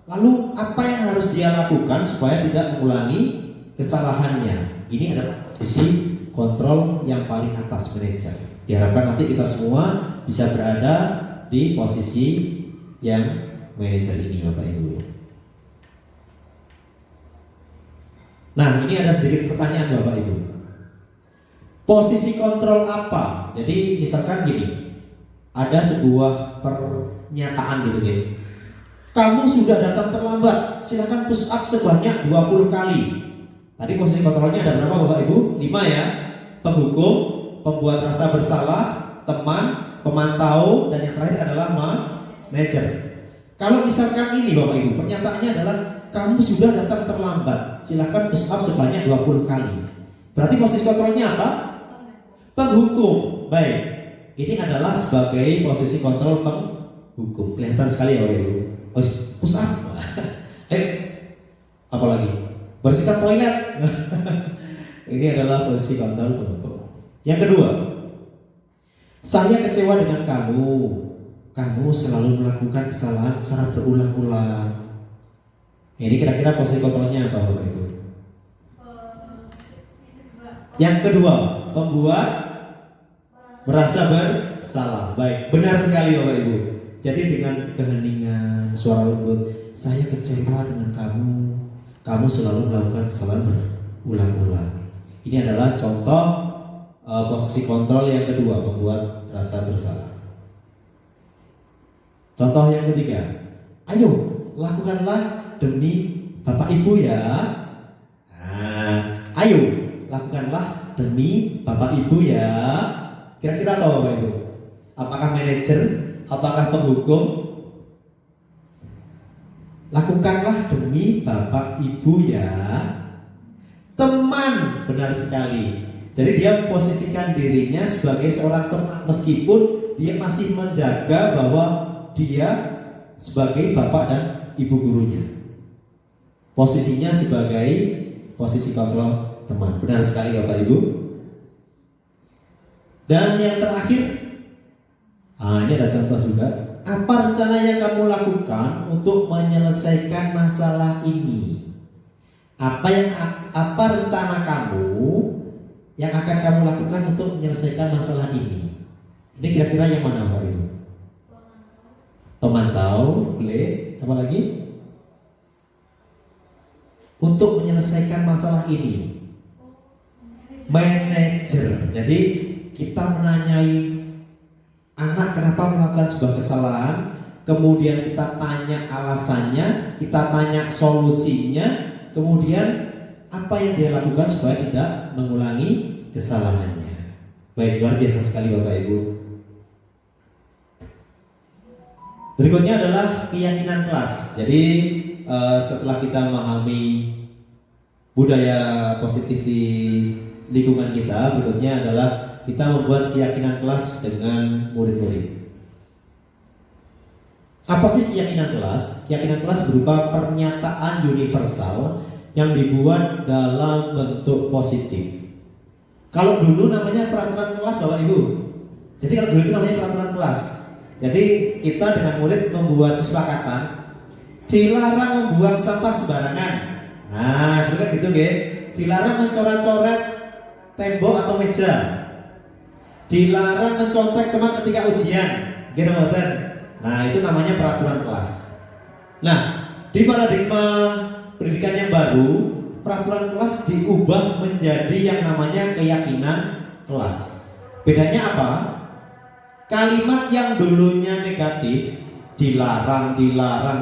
S1: lalu apa yang harus dia lakukan supaya tidak mengulangi kesalahannya. Ini adalah posisi kontrol yang paling atas, manajer. Diharapkan nanti kita semua bisa berada di posisi yang manajer ini, Bapak Ibu. Nah, ini ada sedikit pertanyaan, Bapak Ibu. Posisi kontrol apa? Jadi misalkan gini, ada sebuah pernyataan gitu ya. Kamu sudah datang terlambat, silakan push up sebanyak 20 kali. Tadi posisi kontrolnya ada berapa, Bapak Ibu? 5 ya. Penghukum, pembuat rasa bersalah, teman, pemantau, dan yang terakhir adalah manajer. Kalau misalkan ini, Bapak Ibu, pernyataannya adalah kamu sudah datang terlambat, silakan push up sebanyak 20 kali. Berarti posisi kontrolnya apa? Penghukum. Baik. Ini adalah sebagai posisi kontrol penghukum. Kelihatan sekali ya, Bapak Ibu. Push up. Ayo. Apa lagi? Bersihkan toilet. Ini adalah posisi kontrol penghukum. Yang kedua, saya kecewa dengan kamu. Kamu selalu melakukan kesalahan secara berulang-ulang. Ini kira-kira posisi kontrolnya apa, Bapak Ibu? Yang kedua, membuat merasa bersalah. Baik, benar sekali Bapak Ibu. Jadi dengan keheningan, suara lembut, saya kecewa dengan kamu. Kamu selalu melakukan kesalahan berulang-ulang. Ini adalah contoh posisi kontrol yang kedua, membuat rasa bersalah. Contoh yang ketiga, ayo lakukanlah demi Bapak Ibu ya. Nah, ayo lakukanlah demi Bapak Ibu ya. Kira-kira apa, Bapak Ibu? Apakah manajer? Apakah penghukum? Lakukanlah demi Bapak Ibu ya. Teman, benar sekali. Jadi dia posisikan dirinya sebagai seorang teman, meskipun dia masih menjaga bahwa dia sebagai bapak dan ibu gurunya. Posisinya sebagai posisi kontrol teman. Benar sekali Bapak Ibu. Dan yang terakhir, ini ada contoh juga. Apa rencana yang kamu lakukan untuk menyelesaikan masalah ini? Apa rencana kamu yang akan kamu lakukan untuk menyelesaikan masalah ini? Ini kira-kira yang mana, Bapak Ibu? Pemantau, boleh. Apa lagi? Untuk menyelesaikan masalah ini, manajer. Jadi kita menanyai anak kenapa melakukan sebuah kesalahan, kemudian kita tanya alasannya, kita tanya solusinya, kemudian apa yang dia lakukan supaya tidak mengulangi kesalahannya. Baik, luar biasa sekali Bapak Ibu. Berikutnya adalah keyakinan kelas. Jadi setelah kita memahami budaya positif di lingkungan kita, berikutnya adalah kita membuat keyakinan kelas dengan murid-murid. Apa sih keyakinan kelas? Keyakinan kelas berupa pernyataan universal yang dibuat dalam bentuk positif. Kalau dulu namanya peraturan kelas, Bapak Ibu. Jadi kalau dulu itu namanya peraturan kelas. Jadi kita dengan murid membuat kesepakatan dilarang membuang sampah sembarangan. Nah, dulu kan gitu nggih. Dilarang mencoret-coret tembok atau meja. Dilarang mencontek teman ketika ujian. Gitu mboten. Nah, itu namanya peraturan kelas. Nah, di paradigma pendidikan yang baru, peraturan kelas diubah menjadi yang namanya keyakinan kelas. Bedanya apa? Kalimat yang dulunya negatif, dilarang,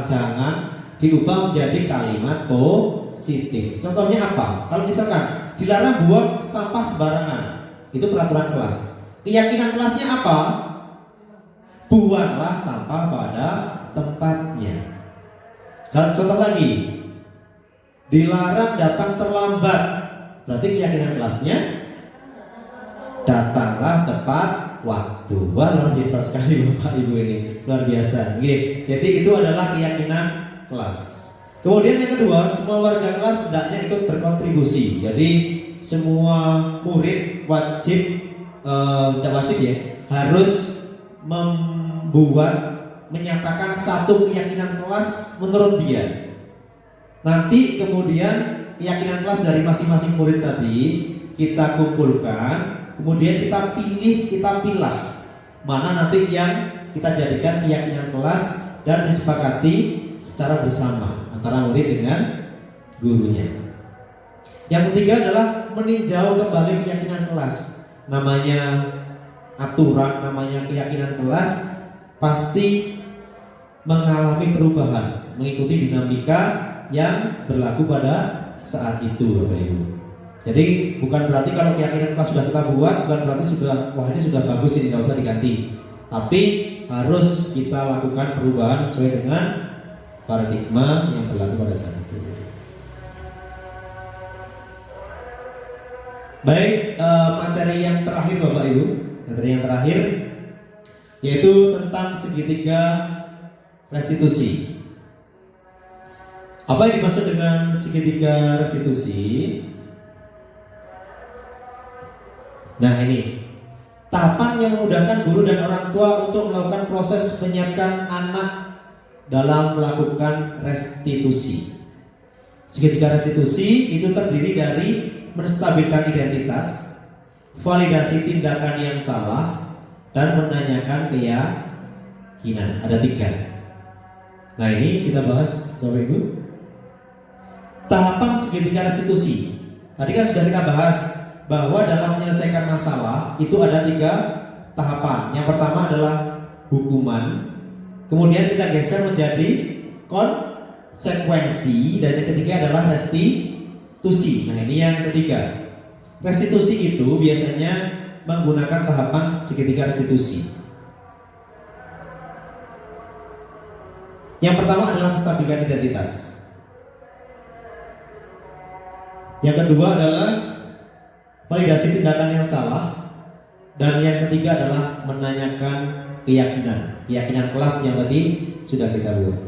S1: jangan, diubah menjadi kalimat positif. Contohnya apa? Kalau misalkan dilarang buang sampah sembarangan, itu peraturan kelas. Keyakinan kelasnya apa? Buanglah sampah pada tempatnya. Kalau contoh lagi, dilarang datang terlambat, berarti keyakinan kelasnya datanglah tepat waktu. Wah, luar biasa sekali Bapak Ibu ini, luar biasa. Oke, jadi itu adalah keyakinan kelas. Kemudian yang kedua, semua warga kelas hendaknya ikut berkontribusi. Jadi semua murid wajib, tidak wajib ya, harus menyatakan satu keyakinan kelas menurut dia. Nanti kemudian keyakinan kelas dari masing-masing murid tadi kita kumpulkan. Kemudian kita pilah mana nanti yang kita jadikan keyakinan kelas dan disepakati secara bersama antara murid dengan gurunya. Yang ketiga adalah meninjau kembali keyakinan kelas. Namanya aturan, namanya keyakinan kelas pasti mengalami perubahan, mengikuti dinamika yang berlaku pada saat itu, Bapak Ibu. Jadi bukan berarti kalau keyakinan kelas sudah kita buat, bukan berarti sudah, wah ini sudah bagus ini nggak usah diganti. Tapi harus kita lakukan perubahan sesuai dengan paradigma yang berlaku pada saat itu. Baik, materi yang terakhir Bapak Ibu, materi yang terakhir yaitu tentang segitiga restitusi. Apa yang dimaksud dengan segitiga restitusi? Nah ini tahapan yang memudahkan guru dan orang tua untuk melakukan proses menyiapkan anak dalam melakukan restitusi. Segitiga restitusi itu terdiri dari menstabilkan identitas, validasi tindakan yang salah, dan menanyakan keyakinan. Ada 3. Nah ini kita bahas Bapak Ibu. Tahapan segitiga restitusi. Tadi kan sudah kita bahas bahwa dalam menyelesaikan masalah itu ada 3 tahapan. Yang pertama adalah hukuman, kemudian kita geser menjadi konsekuensi, dan yang ketiga adalah restitusi. Nah ini yang ketiga. Restitusi itu biasanya menggunakan tahapan segitiga restitusi. Yang pertama adalah menstabilkan identitas. Yang kedua adalah validasi tindakan yang salah, dan yang ketiga adalah menanyakan keyakinan kelas yang tadi sudah kita buat.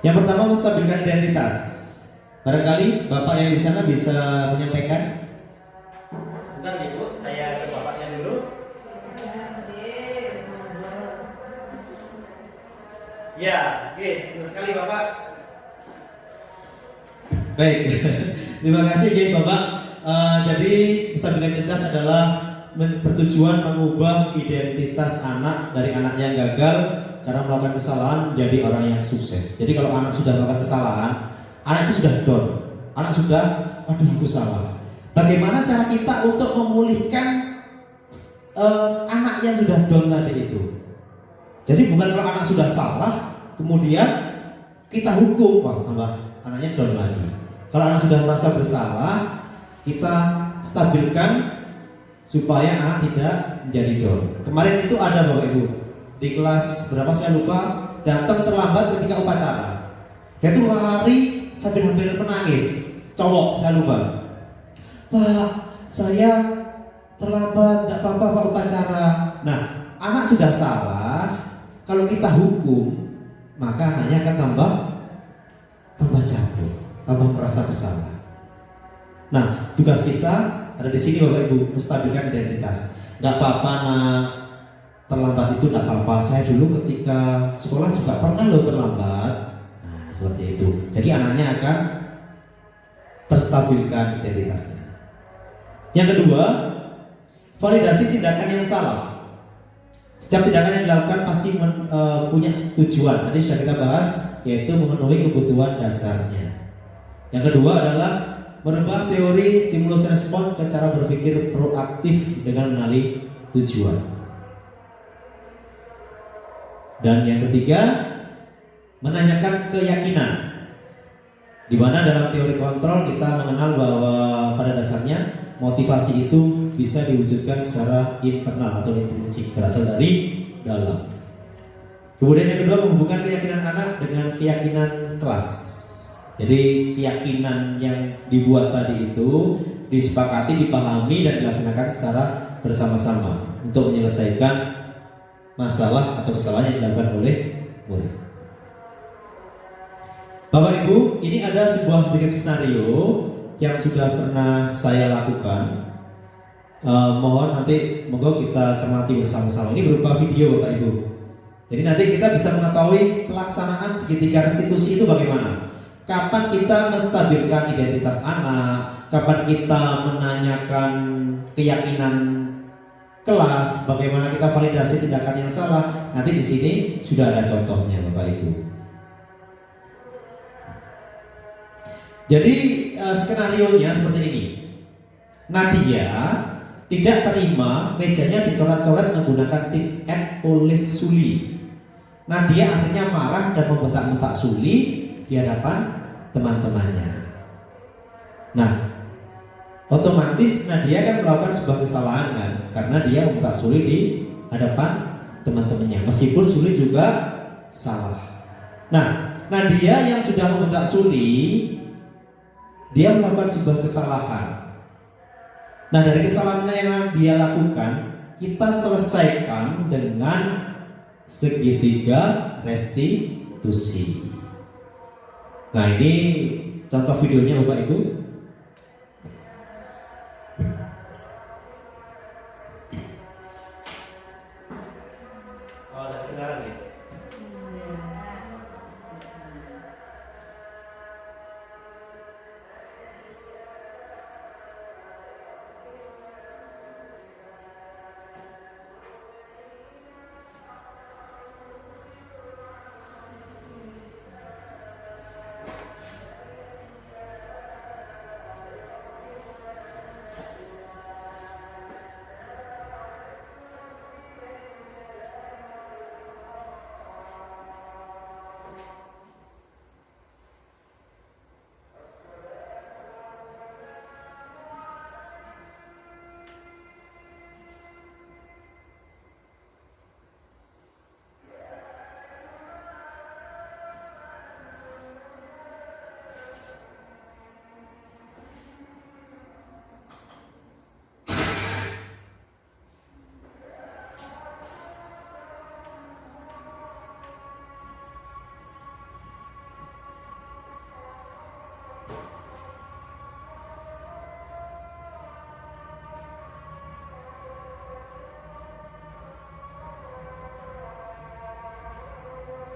S1: Yang pertama menstabilkan identitas. Barangkali Bapak yang di sana bisa menyampaikan. Sebentar ya Bu, saya ke Bapaknya dulu. Ya, oke, terima kasih Bapak. Baik, terima kasih Bapak. Jadi menstabilkan identitas adalah bertujuan mengubah identitas anak dari anak yang gagal karena melakukan kesalahan menjadi orang yang sukses. Jadi kalau anak sudah melakukan kesalahan, anak itu sudah down, anak sudah, aduh aku salah. Bagaimana cara kita untuk memulihkan anak yang sudah down tadi itu? Jadi bukan kalau anak sudah salah, kemudian kita hukum, wah tambah anaknya down lagi. Kalau anak sudah merasa bersalah, kita stabilkan supaya anak tidak menjadi down. Kemarin itu ada Bapak Ibu di kelas berapa saya lupa, datang terlambat ketika upacara. Dia tuh lari sambil hampir menangis. Cowok saya lupa. Pak, saya terlambat, tidak apa-apa Pak upacara. Nah, anak sudah salah. Kalau kita hukum, maka anaknya akan tambah jatuh, tambah merasa bersalah. Nah, tugas kita ada di sini Bapak Ibu, menstabilkan identitas. nggak apa-apa nak, terlambat itu nggak apa-apa. Saya dulu ketika sekolah juga pernah loh terlambat. Nah, seperti itu. Jadi anaknya akan terstabilkan identitasnya. Yang kedua, validasi tindakan yang salah. Setiap tindakan yang dilakukan pasti punya tujuan. Tadi sudah kita bahas, yaitu memenuhi kebutuhan dasarnya. Yang kedua adalah merubah teori stimulus respon ke cara berpikir proaktif dengan mengenali tujuan. Dan yang ketiga, menanyakan keyakinan. Di mana dalam teori kontrol kita mengenal bahwa pada dasarnya motivasi itu bisa diwujudkan secara internal atau intrinsik, berasal dari dalam. Kemudian yang kedua, menghubungkan keyakinan anak dengan keyakinan kelas. Jadi keyakinan yang dibuat tadi itu disepakati, dipahami dan dilaksanakan secara bersama-sama untuk menyelesaikan masalah atau kesalahan yang dilakukan oleh murid. Bapak Ibu, ini ada sebuah sedikit skenario yang sudah pernah saya lakukan. Mohon nanti moga kita cermati bersama-sama. Ini berupa video Bapak Ibu. Jadi nanti kita bisa mengetahui pelaksanaan segitiga restitusi itu bagaimana. Kapan kita menstabilkan identitas anak, kapan kita menanyakan keyakinan kelas, bagaimana kita validasi tindakan yang salah. Nanti di sini sudah ada contohnya Bapak Ibu. Jadi skenario-nya seperti ini. Nadia tidak terima mejanya dicoret-coret menggunakan tip X oleh Suli. Nadia akhirnya marah dan membentak-bentak Suli di hadapan teman-temannya. Nah, otomatis Nadia kan melakukan sebuah kesalahan kan, karena dia membentak Suli di hadapan teman-temannya. Meskipun Suli juga salah. Nah, Nadia yang sudah membentak Suli, dia melakukan sebuah kesalahan. Nah, dari kesalahan yang dia lakukan, kita selesaikan dengan segitiga restitusi. Nah, ini contoh videonya Bapak Ibu. Oh, ada kedengaran nih.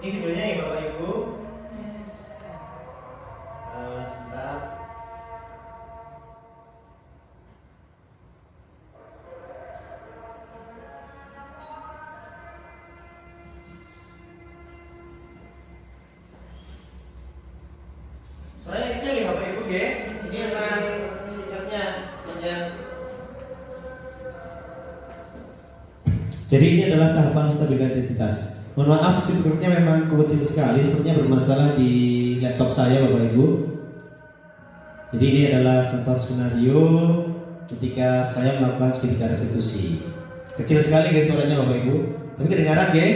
S1: Ini videonya ya Bapak Ibu. Sebentar. Soalnya kecil ya Bapak Ibu ya. Ini memang singkatnya yang. Jadi ini adalah tahapan stabilkan identitas. Mohon maaf, sepertinya memang kecil sekali, sepertinya bermasalah di laptop saya Bapak Ibu. Jadi ini adalah contoh skenario ketika saya melakukan segitiga restitusi. Kecil sekali guys suaranya Bapak Ibu, tapi kedengaran ya?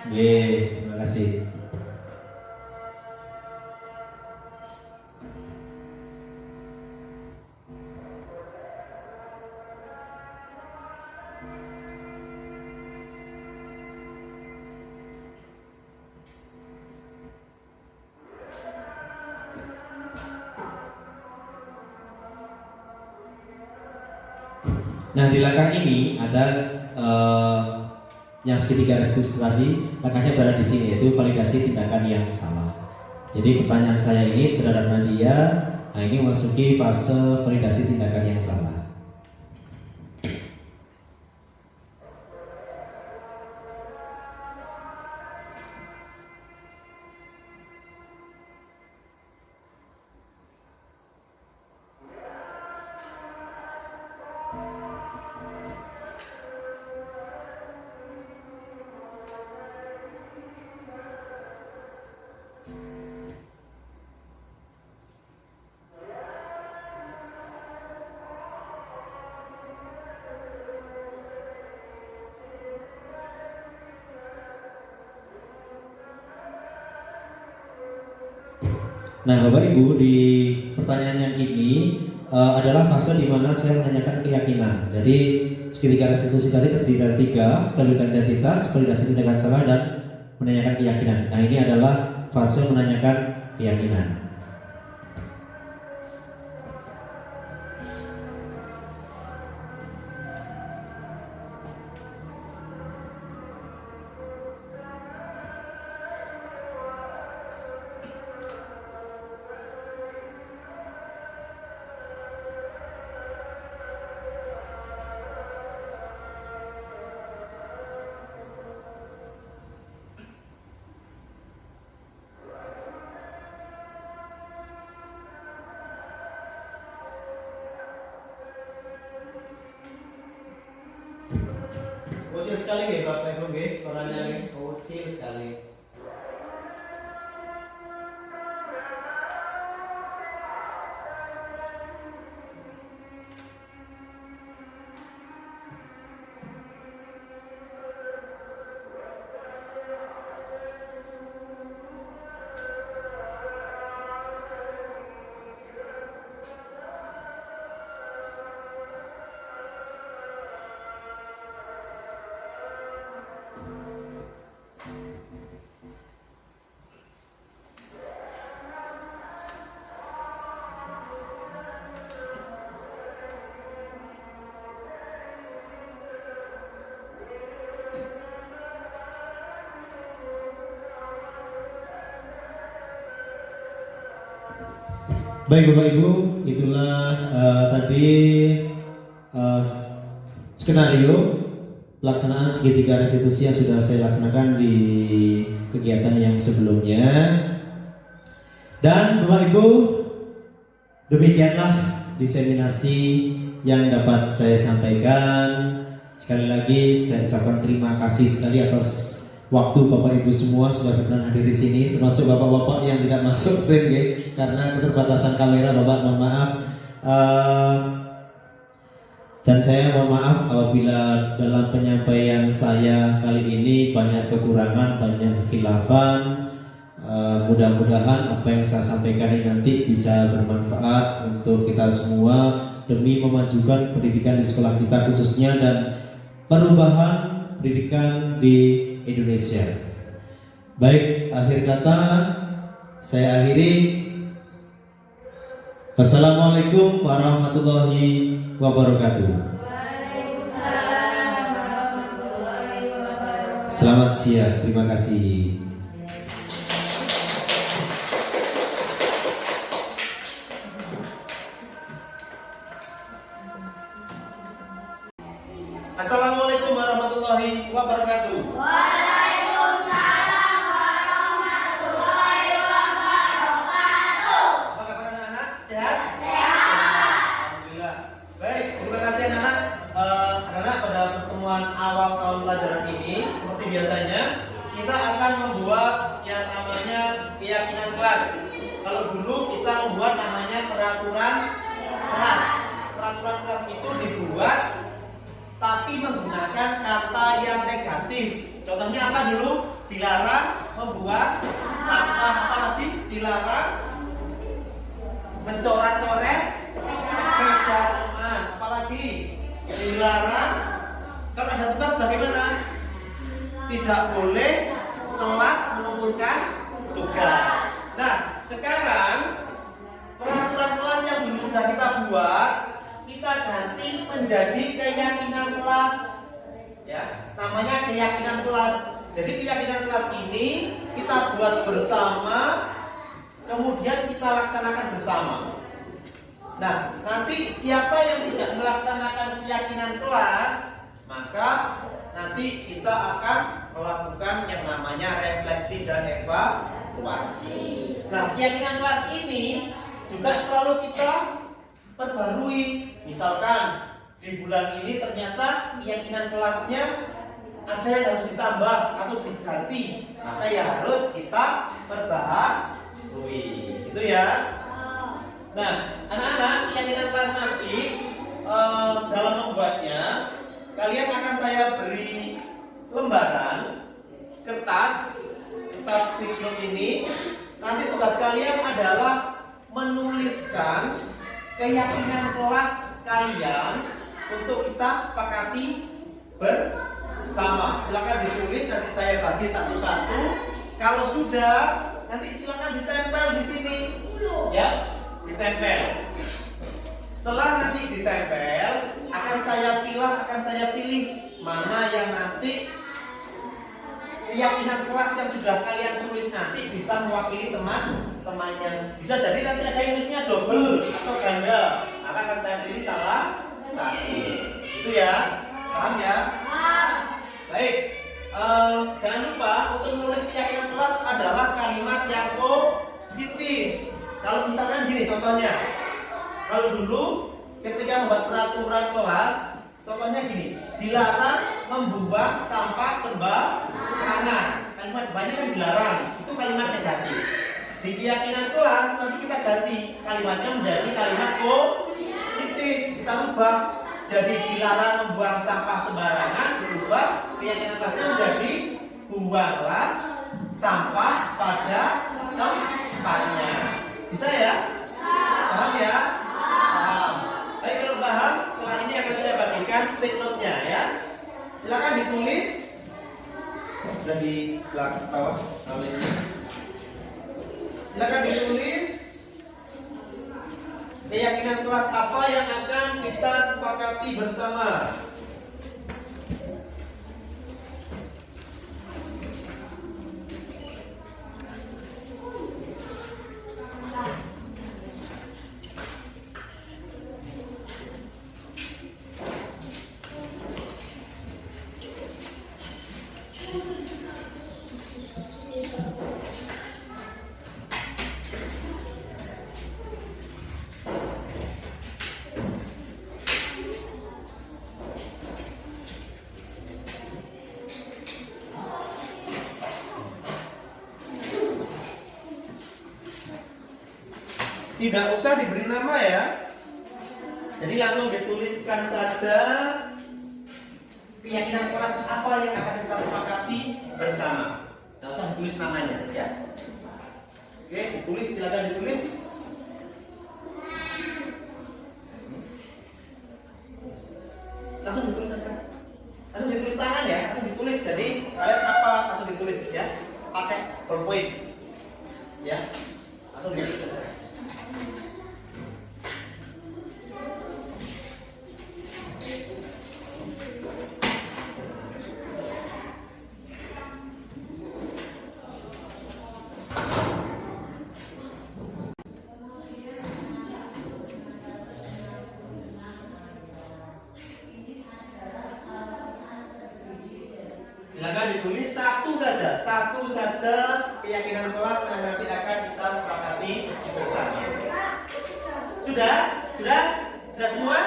S1: Terima kasih. Nah, di langkah ini ada yang segitiga restitusi, langkahnya berada di sini, yaitu validasi tindakan yang salah. Jadi pertanyaan saya ini terhadap Nadia, nah ini memasuki fase validasi tindakan yang salah. Nah, Bapak Ibu, di pertanyaan yang ini adalah fase di mana saya menanyakan keyakinan. Jadi segitiga restitusi tadi terdiri dari 3, menstabilkan identitas, validasi tindakan salah, dan menanyakan keyakinan. Nah, ini adalah fase menanyakan keyakinan. Kecil sekali nggih Bapak Ibu nggih, suaranya kecil sekali. Baik Bapak Ibu, itulah tadi skenario pelaksanaan segitiga restitusi yang sudah saya laksanakan di kegiatan yang sebelumnya. Dan Bapak Ibu, demikianlah diseminasi yang dapat saya sampaikan. Sekali lagi saya ucapkan terima kasih sekali atas waktu Bapak Ibu semua sudah berkenan hadir di sini, termasuk Bapak-bapak yang tidak masuk frame ya, karena keterbatasan kamera. Bapak mohon maaf. Dan saya mohon maaf apabila dalam penyampaian saya kali ini banyak kekurangan, banyak kekhilafan. Mudah-mudahan apa yang saya sampaikan ini nanti bisa bermanfaat untuk kita semua demi memajukan pendidikan di sekolah kita khususnya dan perubahan pendidikan di Indonesia. Baik, akhir kata saya akhiri. Wassalamualaikum warahmatullahi wabarakatuh.
S3: Waalaikumsalam warahmatullahi wabarakatuh.
S1: Selamat siang, terima kasih. Assalamualaikum warahmatullahi wabarakatuh.
S4: Waalaikumsalam warahmatullahi wabarakatuh.
S1: Apa kabar anak-anak? Sehat? Sehat. Alhamdulillah. Baik, terima kasih anak-anak. Anak-anak, pada pertemuan awal tahun pelajaran ini, seperti biasanya, kita akan membuat yang namanya keyakinan kelas. Kalau dulu kita membuat namanya peraturan kelas. Peraturan kelas itu dibuat tapi menggunakan kata yang negatif. Contohnya apa dulu? Dilarang membuat sampah. Apa lagi? Dilarang mencoret-coret kejauhan. Apalagi dilarang kalau ada tugas bagaimana? Tidak boleh telat mengumpulkan tugas. Nah, sekarang peraturan kelas yang dulu sudah kita buat, kita ganti menjadi keyakinan namanya keyakinan kelas. Jadi keyakinan kelas ini kita buat bersama, kemudian kita laksanakan bersama. Nah, nanti siapa yang tidak melaksanakan keyakinan kelas, maka nanti kita akan melakukan yang namanya refleksi dan evaluasi. Nah, keyakinan kelas ini juga selalu kita perbarui. Misalkan di bulan ini ternyata keyakinan kelasnya ada yang harus ditambah atau diganti, maka ya harus kita perbaharui. Itu ya. Nah, anak-anak, keyakinan kelas nanti dalam membuatnya, kalian akan saya beri lembaran kertas stick note ini. Nanti tugas kalian adalah menuliskan keyakinan kelas kalian untuk kita sepakati bersama. Silakan ditulis, nanti saya bagi satu-satu. Kalau sudah, nanti silakan ditempel di sini, ya, ditempel. Setelah nanti ditempel, akan saya pilih mana yang nanti keyakinan kelas yang sudah kalian tulis nanti bisa mewakili teman-temannya. Bisa jadi nanti ada yang tulisnya double atau ganda, maka akan saya pilih salah satu. Itu ya, paham ya? Baik, jangan lupa untuk menulis keyakinan kelas adalah kalimat yang positif. Kalau misalkan gini contohnya, kalau dulu ketika membuat peraturan kelas, contohnya gini, dilarang membuang sampah sembarangan. Kalimat banyak kan dilarang, itu kalimat negatif. Di keyakinan kelas nanti kita ganti kalimatnya menjadi kalimat positif. Kita ubah jadi dilarang membuang sampah sembarangan, berubah keyakinan kelasnya menjadi buanglah sampah pada tempatnya. Bisa ya? Paham ya? Paham. Baik, kalau paham, setelah ini akan saya bagikan stick note-nya ya. Silakan ditulis. Sudah di bawah. Silakan ditulis keyakinan kelas apa yang akan kita sepakati bersama. Tidak usah diberi nama ya. Jadi langsung dituliskan saja keyakinan kelas apa yang akan kita sepakati bersama. Tidak usah ditulis namanya ya. Oke, ditulis, silakan ditulis. Langsung ditulis saja. Langsung ditulis tangan ya, langsung ditulis. Jadi kalian apa langsung ditulis ya. Pakai ballpoint. Ya. Langsung ditulis saja. Silakan ditulis satu saja keyakinan kelas yang nanti akan kita sepakati bersama. Sudah semua?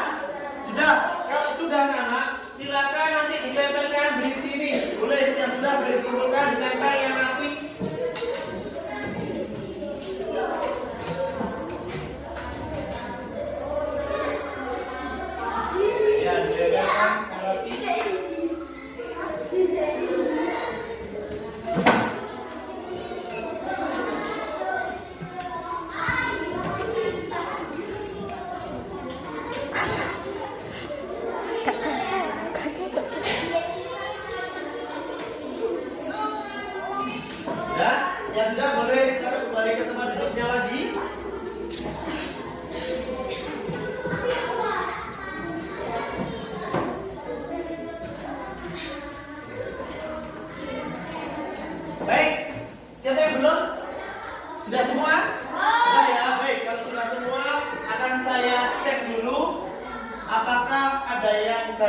S1: Sudah. Kalau sudah anak, silakan nanti ditempelkan di sini. Boleh yang sudah boleh dikumpulkan, ditempel yang rapi. Ya, ditempelkan rapi.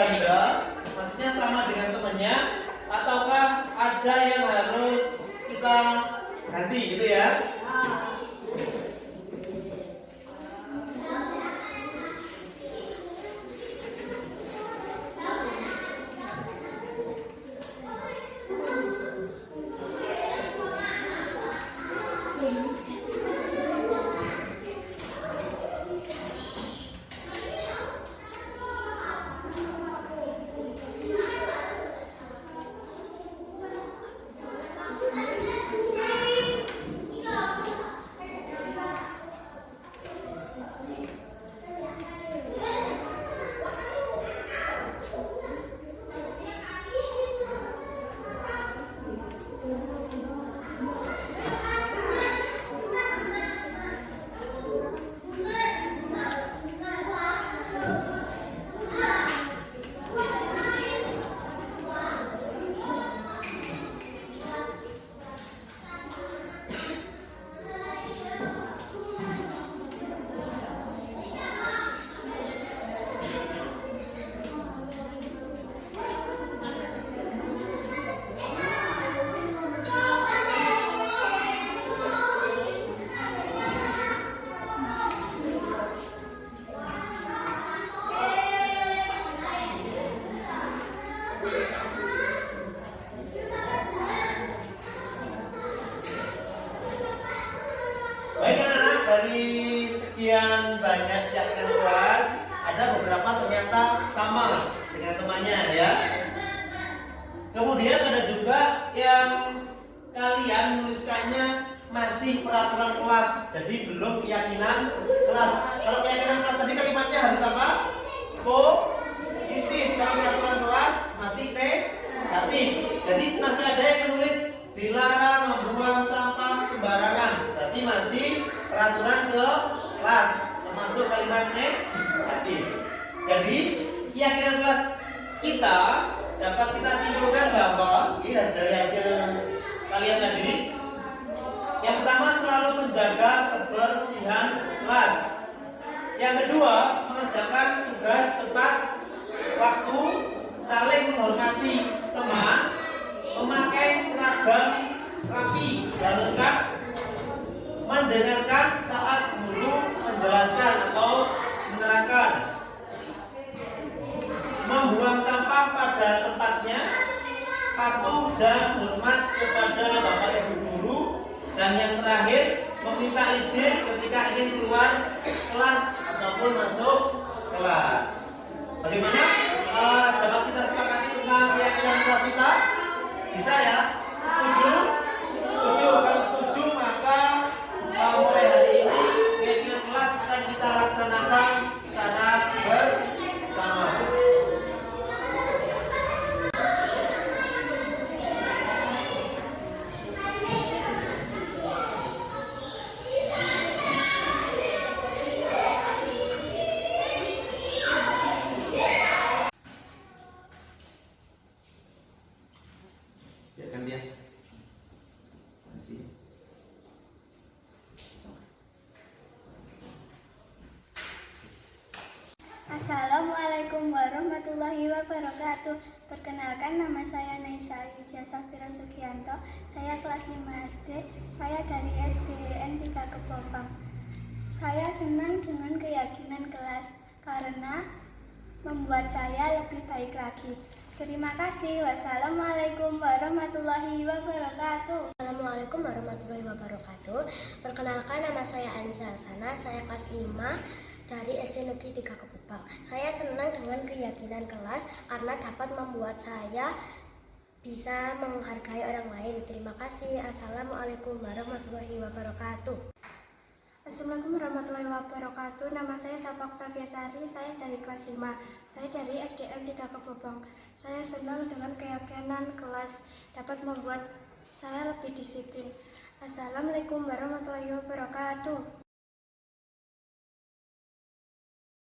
S1: ganda, maksudnya sama dengan temannya, ataukah ada yang harus kita ganti gitu ya? Baik anak-anak, dari sekian banyak keyakinan kelas, ada beberapa ternyata sama dengan temannya ya. Kemudian ada juga yang kalian menuliskannya masih peraturan kelas, jadi belum keyakinan kelas. Kalau keyakinan kelas tadi kalimatnya harus apa? Positif. Kalau peraturan kelas masih negatif. Jadi masih ada yang menulis dilarang membuang sampah sembarangan. Berarti masih peraturan ke kelas, termasuk kalimat negatif. Jadi keyakinan kelas kita dapat kita simpulkan bahwa ini dari hasil kalian tadi. Yang pertama, selalu menjaga kebersihan kelas. Yang kedua, mengerjakan tugas tepat waktu, saling menghormati teman, memakai seragam rapi dan lengkap, mendengarkan saat guru menjelaskan atau menerangkan, membuang sampah pada tempatnya, patuh dan hormat kepada bapak ibu guru, dan yang terakhir meminta izin ketika ingin keluar kelas ataupun masuk kelas. Bagaimana? Dapat kita sepakati tentang keyakinan kelas kita? Bisa ya? Setuju? Setuju. Kalau setuju maka mulai hari ini keyakinan kelas akan kita laksanakan secara bersama. Ya kan dia? Masih.
S5: Assalamualaikum warahmatullahi wabarakatuh. Perkenalkan, nama saya Naisa Yudya Safira Sugianto. Saya kelas 5 SD. Saya dari SDN 3 Kebopang. Saya senang dengan keyakinan kelas karena membuat saya lebih baik lagi. Terima kasih. Wassalamualaikum warahmatullahi wabarakatuh.
S6: Assalamualaikum warahmatullahi wabarakatuh. Perkenalkan, nama saya Anissa Hasanah. Saya kelas 5 dari SD Negeri 3 Kebupang. Saya senang dengan keyakinan kelas karena dapat membuat saya bisa menghargai orang lain. Terima kasih. Assalamualaikum warahmatullahi wabarakatuh.
S5: Assalamualaikum warahmatullahi wabarakatuh. Nama saya Safa Oktavia Sari. Saya dari kelas 5. Saya dari SDN 3 Kebopang. Saya senang dengan keyakinan kelas dapat membuat saya lebih disiplin. Assalamualaikum warahmatullahi wabarakatuh.